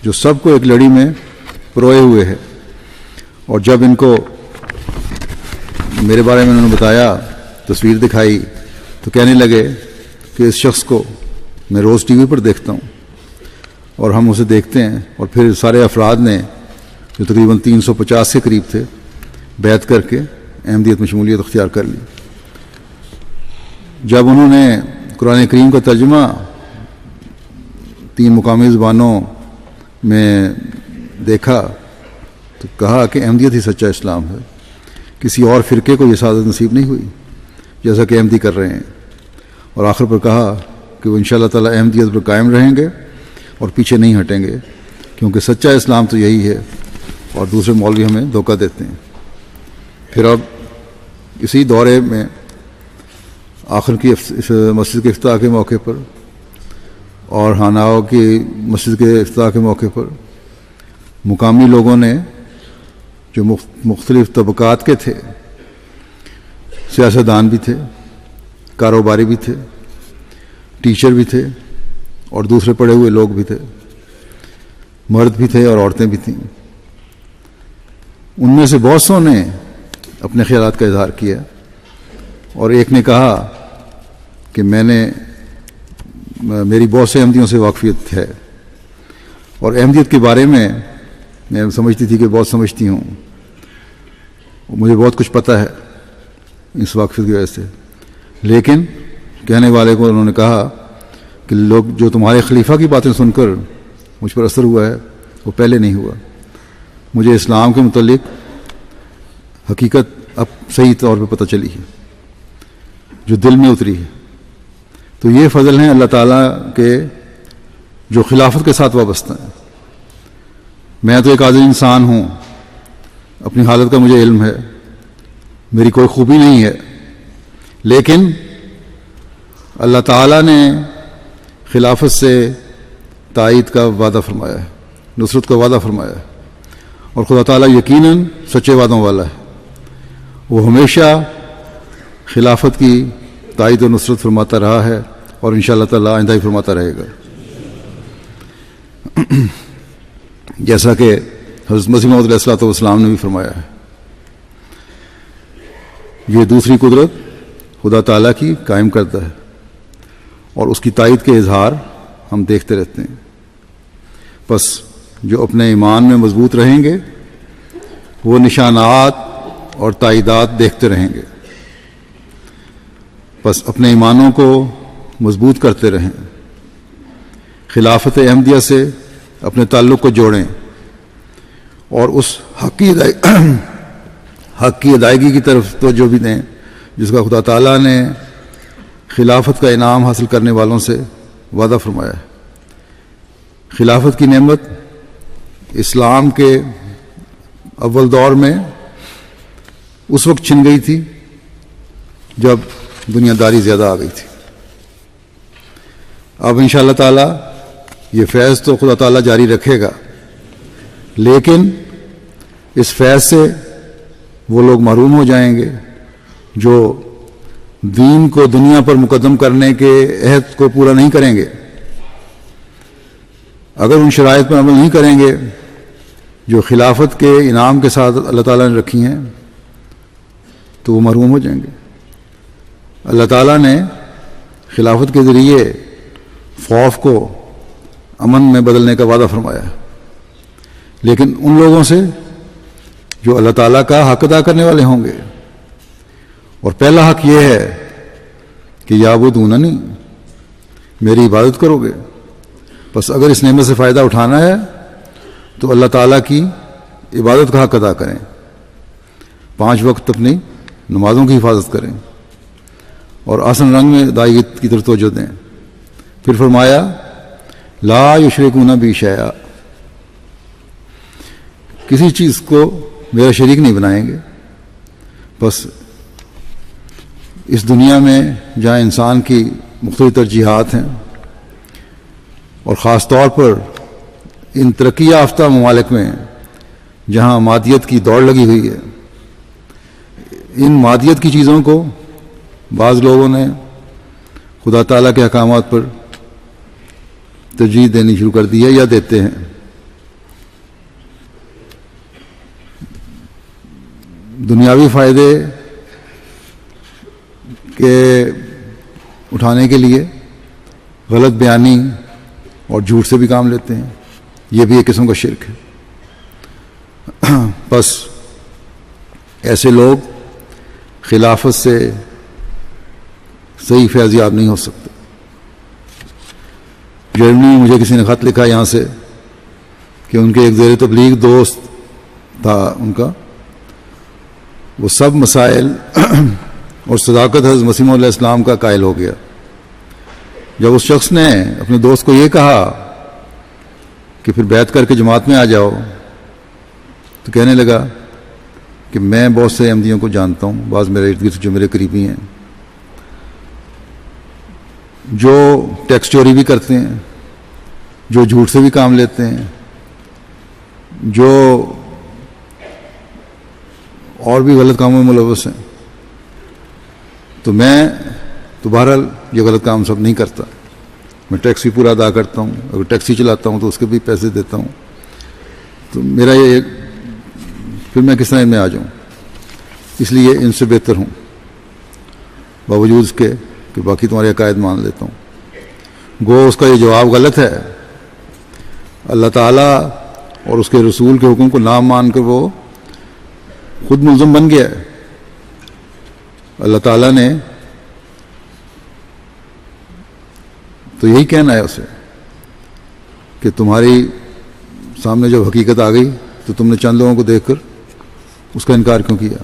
جو سب کو ایک لڑی میں پروئے ہوئے ہے۔ اور جب ان کو میرے بارے میں انہوں نے بتایا، تصویر دکھائی، تو کہنے لگے کہ اس شخص کو میں روز ٹی وی پر دیکھتا ہوں اور ہم اسے دیکھتے ہیں۔ اور پھر سارے افراد نے جو تقریباً 350 کے قریب تھے بیعت کر کے احمدیت میں شمولیت اختیار کر لی۔ جب انہوں نے قرآن کریم کا ترجمہ 3 مقامی زبانوں میں دیکھا تو کہا کہ احمدیت ہی سچا اسلام ہے، کسی اور فرقے کو یہ سعادت نصیب نہیں ہوئی جیسا کہ احمدی کر رہے ہیں۔ اور آخر پر کہا کہ وہ انشاءاللہ تعالی احمدیت پر قائم رہیں گے اور پیچھے نہیں ہٹیں گے، کیونکہ سچا اسلام تو یہی ہے اور دوسرے مولوی ہمیں دھوکہ دیتے ہیں۔ پھر اب اسی دورے میں آخر کی مسجد کے افتتاح کے موقع پر اور ہاناؤ کی مسجد کے افتتاح کے موقع پر مقامی لوگوں نے جو مختلف طبقات کے تھے، سیاستدان بھی تھے، کاروباری بھی تھے، ٹیچر بھی تھے اور دوسرے پڑھے ہوئے لوگ بھی تھے، مرد بھی تھے اور عورتیں بھی تھیں، ان میں سے بہت سو نے اپنے خیالات کا اظہار کیا اور ایک نے کہا کہ میری بہت سے احمدیوں سے واقفیت ہے اور احمدیت کے بارے میں سمجھتی تھی کہ بہت سمجھتی ہوں، مجھے بہت کچھ پتہ ہے اس واقفیت کی وجہ سے، لیکن کہنے والے کو انہوں نے کہا کہ لوگ جو تمہارے خلیفہ کی باتیں سن کر مجھ پر اثر ہوا ہے وہ پہلے نہیں ہوا، مجھے اسلام کے متعلق حقیقت اب صحیح طور پہ پتہ چلی ہے جو دل میں اتری ہے۔ تو یہ فضل ہیں اللہ تعالیٰ کے جو خلافت کے ساتھ وابستہ ہیں۔ میں تو ایک عاجز انسان ہوں، اپنی حالت کا مجھے علم ہے، میری کوئی خوبی نہیں ہے، لیکن اللہ تعالیٰ نے خلافت سے تائید کا وعدہ فرمایا ہے، نصرت کا وعدہ فرمایا ہے، اور خدا تعالیٰ یقیناً سچے وعدوں والا ہے، وہ ہمیشہ خلافت کی تائید و نصرت فرماتا رہا ہے اور انشاءاللہ تعالیٰ آئندہ ہی فرماتا رہے گا۔ جیسا کہ حضرت مسیح موعود علیہ السلام نے بھی فرمایا ہے، یہ دوسری قدرت خدا تعالیٰ کی قائم کرتا ہے اور اس کی تائید کے اظہار ہم دیکھتے رہتے ہیں۔ بس جو اپنے ایمان میں مضبوط رہیں گے وہ نشانات اور تائیدات دیکھتے رہیں گے، بس اپنے ایمانوں کو مضبوط کرتے رہیں، خلافت احمدیہ سے اپنے تعلق کو جوڑیں اور اس حق کی ادائیگی کی طرف توجہ بھی دیں جس کا خدا تعالیٰ نے خلافت کا انعام حاصل کرنے والوں سے وعدہ فرمایا ہے۔ خلافت کی نعمت اسلام کے اول دور میں اس وقت چھن گئی تھی جب دنیا داری زیادہ آ گئی تھی۔ اب انشاءاللہ تعالیٰ یہ فیض تو خدا تعالیٰ جاری رکھے گا، لیکن اس فیض سے وہ لوگ محروم ہو جائیں گے جو دین کو دنیا پر مقدم کرنے کے عہد کو پورا نہیں کریں گے. اگر ان شرائط پر عمل نہیں کریں گے جو خلافت کے انعام کے ساتھ اللہ تعالیٰ نے رکھی ہیں تو وہ محروم ہو جائیں گے. اللہ تعالیٰ نے خلافت کے ذریعے خوف کو امن میں بدلنے کا وعدہ فرمایا، لیکن ان لوگوں سے جو اللہ تعالیٰ کا حق ادا کرنے والے ہوں گے. اور پہلا حق یہ ہے کہ یعبدوننی، میری عبادت کرو گے. بس اگر اس نعمت سے فائدہ اٹھانا ہے تو اللہ تعالیٰ کی عبادت کا حق ادا کریں، 5 وقت اپنی نمازوں کی حفاظت کریں اور آسن رنگ میں ادائیگی کی طرف توجہ دیں. پھر فرمایا لا یشرکون بی شیئا، کسی چیز کو میرا شریک نہیں بنائیں گے. بس اس دنیا میں جہاں انسان کی مختلف ترجیحات ہیں اور خاص طور پر ان ترقی یافتہ ممالک میں جہاں مادیت کی دوڑ لگی ہوئی ہے، ان مادیت کی چیزوں کو بعض لوگوں نے خدا تعالیٰ کے احکامات پر ترجیح دینی شروع کر دی ہے یا دیتے ہیں. دنیاوی فائدے کے اٹھانے کے لیے غلط بیانی اور جھوٹ سے بھی کام لیتے ہیں. یہ بھی ایک قسم کا شرک ہے. بس ایسے لوگ خلافت سے صحیح فیض یاب نہیں ہو سکتے. جرمنی میں مجھے کسی نے خط لکھا یہاں سے کہ ان کے ایک زیر تبلیغ دوست تھا ان کا، وہ سب مسائل اور صداقت حضرت مسیح علیہ السلام کا قائل ہو گیا. جب اس شخص نے اپنے دوست کو یہ کہا کہ پھر بیعت کر کے جماعت میں آ جاؤ، تو کہنے لگا کہ میں بہت سے احمدیوں کو جانتا ہوں، بعض میرے ارد گرد جو میرے قریبی ہیں، جو ٹیکس چوری بھی کرتے ہیں، جو جھوٹ سے بھی کام لیتے ہیں، جو اور بھی غلط کاموں میں ملوث ہیں. تو میں تو بہرحال یہ غلط کام سب نہیں کرتا، میں ٹیکس بھی پورا ادا کرتا ہوں، اگر ٹیکسی چلاتا ہوں تو اس کے بھی پیسے دیتا ہوں. تو میرا یہ پھر میں کس طرح ان میں آ جاؤں؟ اس لیے ان سے بہتر ہوں باوجود اس کے کہ باقی تمہارے عقائد مان لیتا ہوں. گو اس کا یہ جواب غلط ہے. اللہ تعالیٰ اور اس کے رسول کے حکم کو نہ مان کر وہ خود ملزم بن گیا ہے. اللہ تعالیٰ نے تو یہی کہنا ہے اسے کہ تمہاری سامنے جب حقیقت آ گئی تو تم نے چند لوگوں کو دیکھ کر اس کا انکار کیوں کیا؟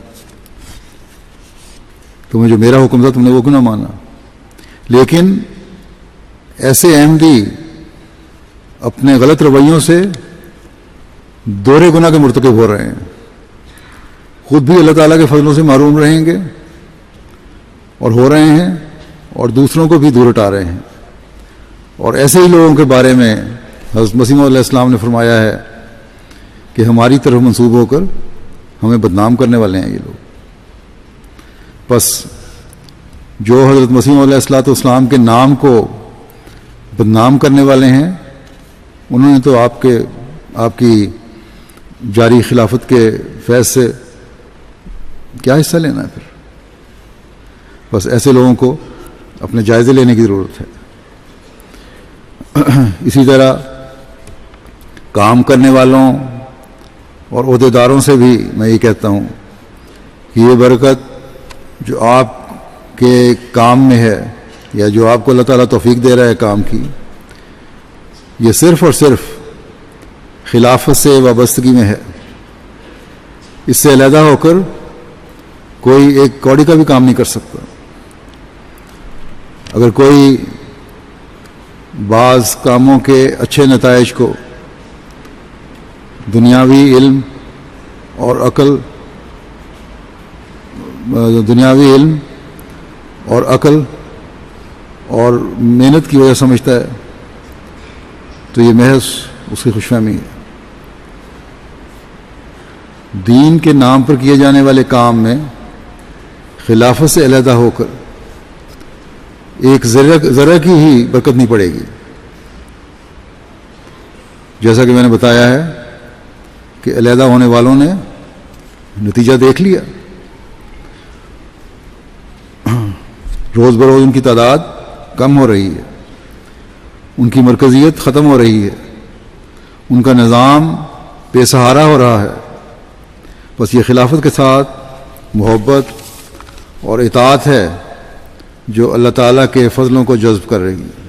تمہیں جو میرا حکم تھا تم نے وہ کیوں نہ مانا؟ لیکن ایسے احمدی اپنے غلط رویوں سے دوہرے گناہ کے مرتکب ہو رہے ہیں. خود بھی اللہ تعالیٰ کے فضلوں سے محروم رہیں گے اور ہو رہے ہیں، اور دوسروں کو بھی دور ہٹا رہے ہیں. اور ایسے ہی لوگوں کے بارے میں حضرت مسیح علیہ السلام نے فرمایا ہے کہ ہماری طرف منسوب ہو کر ہمیں بدنام کرنے والے ہیں یہ لوگ. بس جو حضرت مسیح علیہ السلام کے نام کو بدنام کرنے والے ہیں، انہوں نے تو آپ کی جاری خلافت کے فیض سے کیا حصہ لینا ہے پھر؟ بس ایسے لوگوں کو اپنے جائزے لینے کی ضرورت ہے. اسی طرح کام کرنے والوں اور عہدیداروں سے بھی میں یہ کہتا ہوں کہ یہ برکت جو آپ کے کام میں ہے یا جو آپ کو اللہ تعالیٰ توفیق دے رہا ہے کام کی، یہ صرف اور صرف خلافت سے وابستگی میں ہے. اس سے علیحدہ ہو کر کوئی ایک کوڑی کا بھی کام نہیں کر سکتا. اگر کوئی بعض کاموں کے اچھے نتائج کو دنیاوی علم اور عقل اور محنت کی وجہ سمجھتا ہے تو یہ محض اس کی خوش فہمی ہے. دین کے نام پر کیے جانے والے کام میں خلافت سے علیحدہ ہو کر ایک ذرہ کی ہی برکت نہیں پڑے گی. جیسا کہ میں نے بتایا ہے کہ علیحدہ ہونے والوں نے نتیجہ دیکھ لیا. روز بروز ان کی تعداد کم ہو رہی ہے، ان کی مرکزیت ختم ہو رہی ہے، ان کا نظام بے سہارا ہو رہا ہے. بس یہ خلافت کے ساتھ محبت اور اطاعت ہے جو اللہ تعالیٰ کے فضلوں کو جذب کر رہی ہے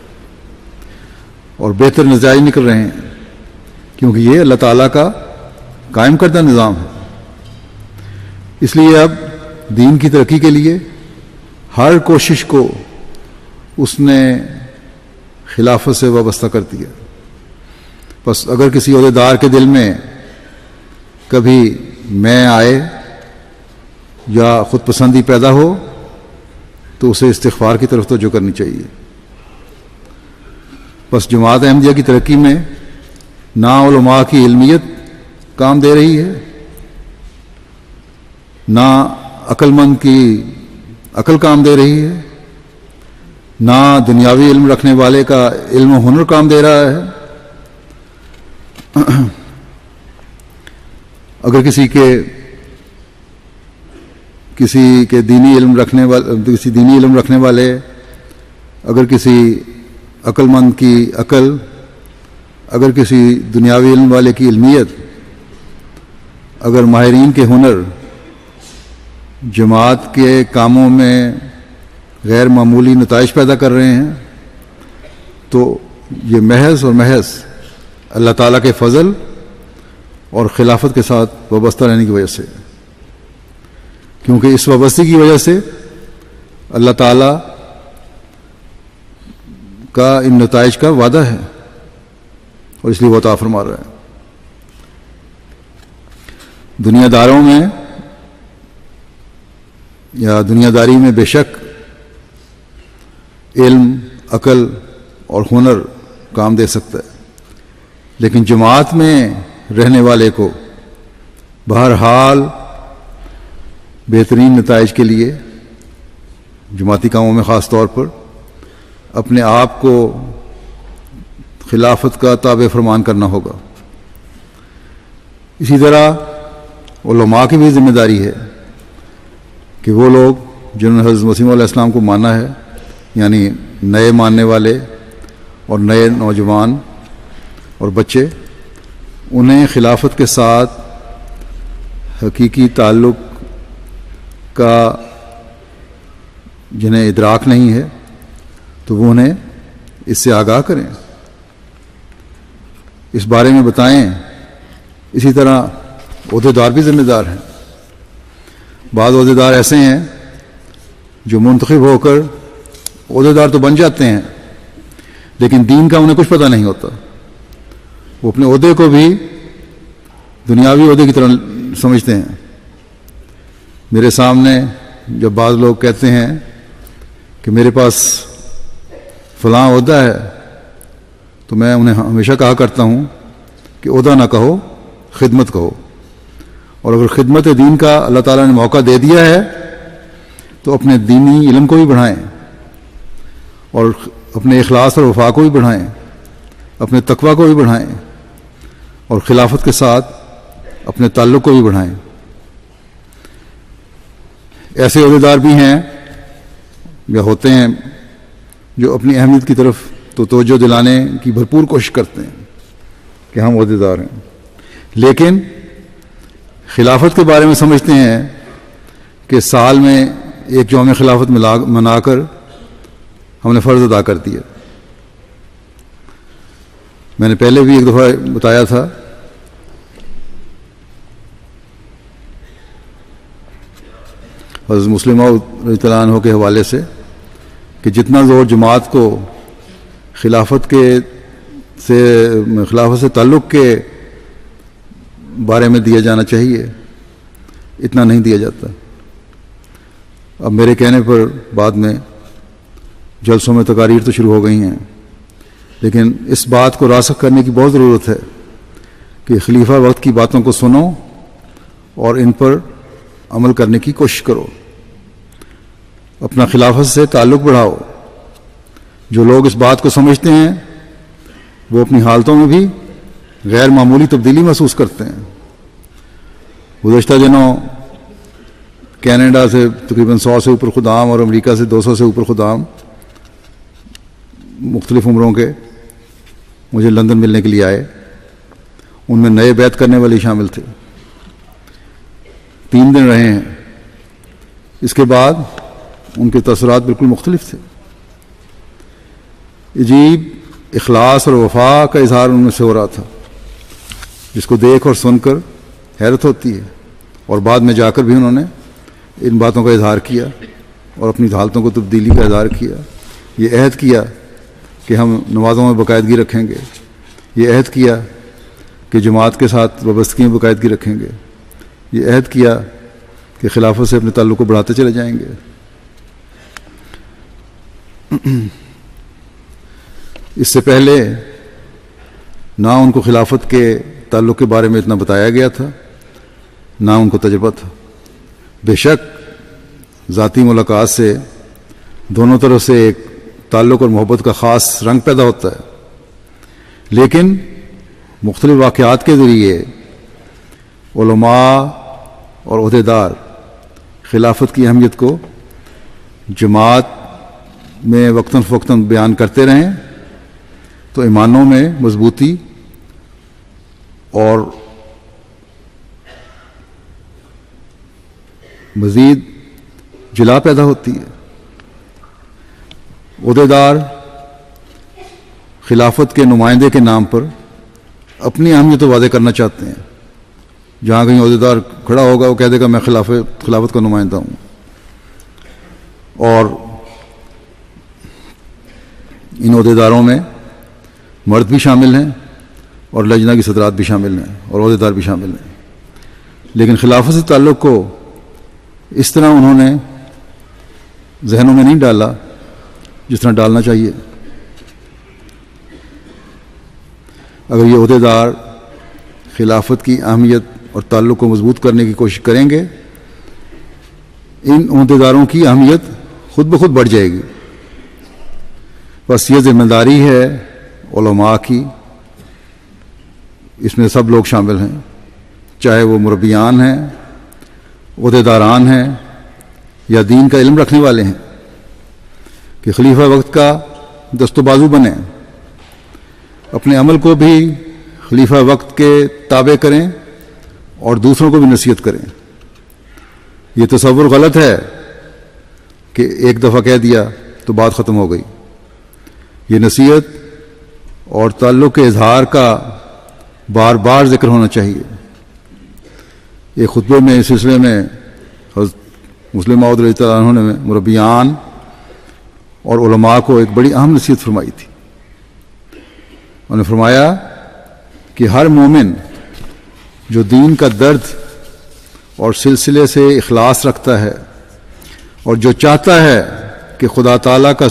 اور بہتر نتائج نکل رہے ہیں، کیونکہ یہ اللہ تعالیٰ کا قائم کردہ نظام ہے. اس لیے اب دین کی ترقی کے لیے ہر کوشش کو اس نے خلافت سے وابستہ کر دیا. بس اگر کسی عہدیدار کے دل میں کبھی میں آئے یا خود پسندی پیدا ہو تو اسے استغفار کی طرف توجہ کرنی چاہیے. بس جماعت احمدیہ کی ترقی میں نہ علماء کی علمیت کام دے رہی ہے، نہ عقل مند کی عقل کام دے رہی ہے، نہ دنیاوی علم رکھنے والے کا علم و ہنر کام دے رہا ہے. اگر کسی کے دینی علم رکھنے والے اگر کسی عقل مند کی عقل، اگر کسی دنیاوی علم والے کی علمیت، اگر ماہرین کے ہنر جماعت کے کاموں میں غیر معمولی نتائج پیدا کر رہے ہیں تو یہ محض اور محض اللہ تعالیٰ کے فضل اور خلافت کے ساتھ وابستہ رہنے کی وجہ سے، کیونکہ اس وابستگی کی وجہ سے اللہ تعالیٰ کا ان نتائج کا وعدہ ہے اور اس لیے وہ عطا فرما رہا ہے. دنیا داروں میں یا دنیا داری میں بے شک علم، عقل اور ہنر کام دے سکتا ہے، لیکن جماعت میں رہنے والے کو بہرحال بہترین نتائج کے لیے جماعتی کاموں میں خاص طور پر اپنے آپ کو خلافت کا تابع فرمان کرنا ہوگا. اسی طرح علماء کی بھی ذمہ داری ہے کہ وہ لوگ جنہوں نے حضرت مسیح علیہ السلام کو مانا ہے، یعنی نئے ماننے والے اور نئے نوجوان اور بچے، انہیں خلافت کے ساتھ حقیقی تعلق کا جنہیں ادراک نہیں ہے تو وہ انہیں اس سے آگاہ کریں، اس بارے میں بتائیں. اسی طرح عہدیدار بھی ذمہ دار ہیں. بعض عہدیدار ایسے ہیں جو منتخب ہو کر عہدیدار تو بن جاتے ہیں لیکن دین کا انہیں کچھ پتہ نہیں ہوتا. وہ اپنے عہدے کو بھی دنیاوی عہدے کی طرح سمجھتے ہیں. میرے سامنے جب بعض لوگ کہتے ہیں کہ میرے پاس فلاں عہدہ ہے تو میں انہیں ہمیشہ کہا کرتا ہوں کہ عہدہ نہ کہو، خدمت کہو. اور اگر خدمت دین کا اللہ تعالیٰ نے موقع دے دیا ہے تو اپنے دینی علم کو بھی بڑھائیں اور اپنے اخلاص اور وفا کو بھی بڑھائیں، اپنے تقوی کو بھی بڑھائیں اور خلافت کے ساتھ اپنے تعلق کو بھی بڑھائیں. ایسے عہدیدار بھی ہیں یا ہوتے ہیں جو اپنی اہمیت کی طرف تو توجہ دلانے کی بھرپور کوشش کرتے ہیں کہ ہم عہدیدار ہیں، لیکن خلافت کے بارے میں سمجھتے ہیں کہ سال میں ایک یوم خلافت منا کر ہم نے فرض ادا کر دیا. میں نے پہلے بھی ایک دفعہ بتایا تھا حضرت مسلمہ رضی اللہ عنہ کے حوالے سے کہ جتنا زور جماعت کو خلافت سے تعلق کے بارے میں دیا جانا چاہیے اتنا نہیں دیا جاتا. اب میرے کہنے پر بعد میں جلسوں میں تقاریر تو شروع ہو گئی ہیں، لیکن اس بات کو راسخ کرنے کی بہت ضرورت ہے کہ خلیفہ وقت کی باتوں کو سنو اور ان پر عمل کرنے کی کوشش کرو. اپنا خلافت سے تعلق بڑھاؤ. جو لوگ اس بات کو سمجھتے ہیں وہ اپنی حالتوں میں بھی غیر معمولی تبدیلی محسوس کرتے ہیں. گزشتہ دنوں کینیڈا سے تقریباً 100 سے اوپر خدام اور امریکہ سے 200 سے اوپر خدام مختلف عمروں کے مجھے لندن ملنے کے لیے آئے. ان میں نئے بیعت کرنے والے شامل تھے. 3 دن رہے ہیں. اس کے بعد ان کے تاثرات بالکل مختلف تھے. عجیب اخلاص اور وفا کا اظہار ان میں سے ہو رہا تھا جس کو دیکھ اور سن کر حیرت ہوتی ہے. اور بعد میں جا کر بھی انہوں نے ان باتوں کا اظہار کیا اور اپنی حالتوں کو تبدیلی کا اظہار کیا. یہ عہد کیا کہ ہم نمازوں میں باقاعدگی رکھیں گے. یہ عہد کیا کہ جماعت کے ساتھ وابستگی میں باقاعدگی رکھیں گے. یہ عہد کیا کہ خلافت سے اپنے تعلق کو بڑھاتے چلے جائیں گے. اس سے پہلے نہ ان کو خلافت کے تعلق کے بارے میں اتنا بتایا گیا تھا نہ ان کو تجربہ تھا. بے شک ذاتی ملاقات سے دونوں طرف سے ایک تعلق اور محبت کا خاص رنگ پیدا ہوتا ہے. لیکن مختلف واقعات کے ذریعے علماء اور عہدیدار خلافت کی اہمیت کو جماعت میں وقتاً فوقتاً بیان کرتے رہیں تو ایمانوں میں مضبوطی اور مزید جلا پیدا ہوتی ہے. عہدیدار خلافت کے نمائندے کے نام پر اپنی اہمیت واضح کرنا چاہتے ہیں. جہاں کہیں عہدیدار کھڑا ہوگا وہ کہہ دے گا میں خلافت کا نمائندہ ہوں. اور ان عہدیداروں میں مرد بھی شامل ہیں اور لجنہ کی صدرات بھی شامل ہیں اور عہدیدار بھی شامل ہیں. لیکن خلافت سے تعلق کو اس طرح انہوں نے ذہنوں میں نہیں ڈالا جس طرح ڈالنا چاہیے. اگر یہ عہدیدار خلافت کی اہمیت اور تعلق کو مضبوط کرنے کی کوشش کریں گے ان عہدیداروں کی اہمیت خود بخود بڑھ جائے گی. بس یہ ذمہ داری ہے علماء کی. اس میں سب لوگ شامل ہیں چاہے وہ مربیان ہیں عہدیداران ہیں یا دین کا علم رکھنے والے ہیں کہ خلیفہ وقت کا دست و بازو بنیں. اپنے عمل کو بھی خلیفہ وقت کے تابع کریں اور دوسروں کو بھی نصیحت کریں. یہ تصور غلط ہے کہ ایک دفعہ کہہ دیا تو بات ختم ہو گئی. یہ نصیحت اور تعلق کے اظہار کا بار بار ذکر ہونا چاہیے. ایک خطبے میں اس سلسلے میں حضرت مسلم موعود رضی اللہ عنہ نے مربیان اور علماء کو ایک بڑی اہم نصیحت فرمائی تھی. انہوں نے فرمایا کہ ہر مومن جو دین کا درد اور سلسلے سے اخلاص رکھتا ہے اور جو چاہتا ہے کہ خدا تعالیٰ کا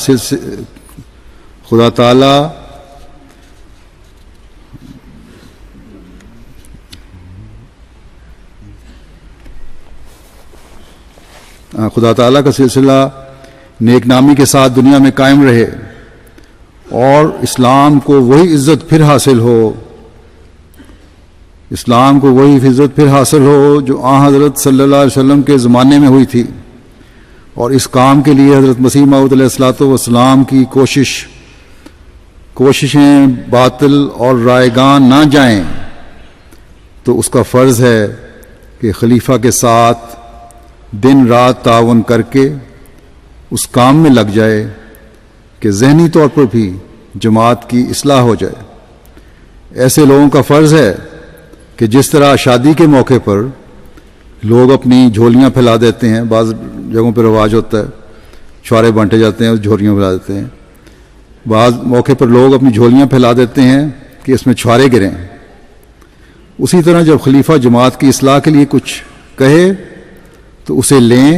سلسلہ نیک نامی کے ساتھ دنیا میں قائم رہے اور اسلام کو وہی عزت پھر حاصل ہو جو آن حضرت صلی اللہ علیہ وسلم کے زمانے میں ہوئی تھی. اور اس کام کے لیے حضرت مسیح موعود علیہ الصلوۃ والسلام کی کوششیں باطل اور رائگان نہ جائیں تو اس کا فرض ہے کہ خلیفہ کے ساتھ دن رات تعاون کر کے اس کام میں لگ جائے کہ ذہنی طور پر بھی جماعت کی اصلاح ہو جائے. ایسے لوگوں کا فرض ہے کہ جس طرح شادی کے موقع پر لوگ اپنی جھولیاں پھیلا دیتے ہیں, بعض جگہوں پہ رواج ہوتا ہے چھوارے بانٹے جاتے ہیں, جھولیاں پھیلا دیتے ہیں. بعض موقع پر لوگ اپنی جھولیاں پھیلا دیتے ہیں کہ اس میں چھوارے گریں. اسی طرح جب خلیفہ جماعت کی اصلاح کے لیے کچھ کہے تو اسے لیں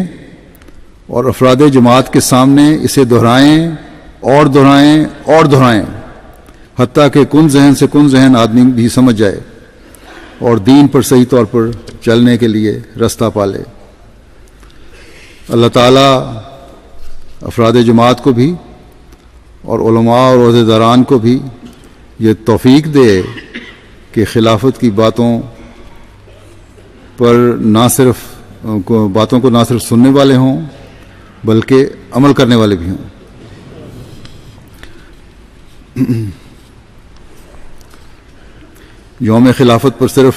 اور افراد جماعت کے سامنے اسے دہرائیں اور دہرائیں اور دہرائیں حتیٰ کہ کن ذہن سے کن ذہن آدمی بھی سمجھ جائے اور دین پر صحیح طور پر چلنے کے لیے رستہ پالے۔ اللہ تعالیٰ افراد جماعت کو بھی اور علماء اور عہدیداران کو بھی یہ توفیق دے کہ خلافت کی باتوں کو نہ صرف سننے والے ہوں بلکہ عمل کرنے والے بھی ہوں۔ یوم خلافت پر صرف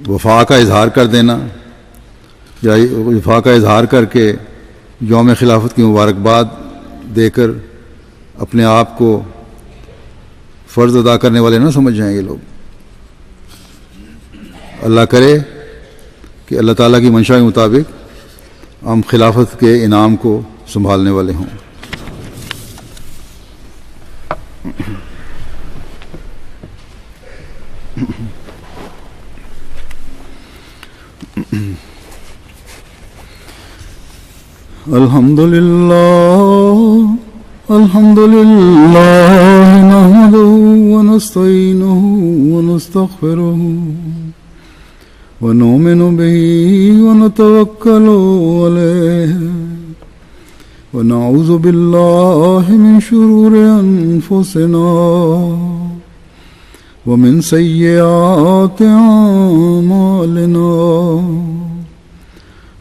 وفا کا اظہار کر دینا یا وفا کا اظہار کر کے یوم خلافت کی مبارکباد دے کر اپنے آپ کو فرض ادا کرنے والے نہ سمجھ جائیں یہ لوگ۔ اللہ کرے کہ اللہ تعالیٰ کی منشا کے مطابق ہم خلافت کے انعام کو سنبھالنے والے ہوں۔ الحمد لله نحمده ونستعينه ونستغفره ونؤمن به ونتوكل عليه ونعوذ بالله من شرور أنفسنا ومن سيئات أعمالنا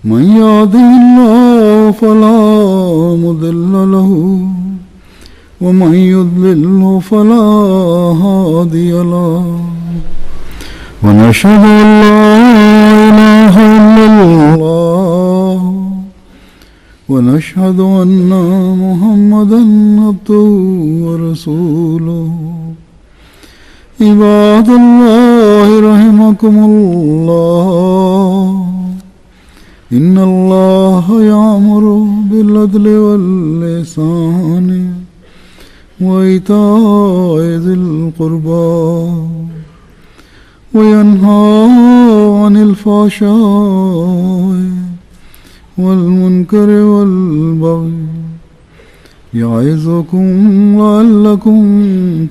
من يهده الله فلا مضل له ومن يضلل فلا هادي له ونشهد أن لا إله إلا الله ونشهد أن محمدا عبده ورسوله عباد الله رحمكم الله إن الله يأمر بالعدل والإحسان وإيتاء ذي القربى وينهى عن الفحشاء والمنكر والبغي يعظكم لعلكم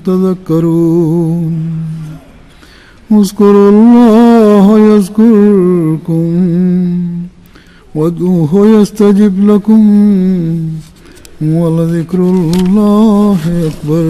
تذكرون اذكروا الله يذكركم وادعوه يستجب لكم ولذكر الله أكبر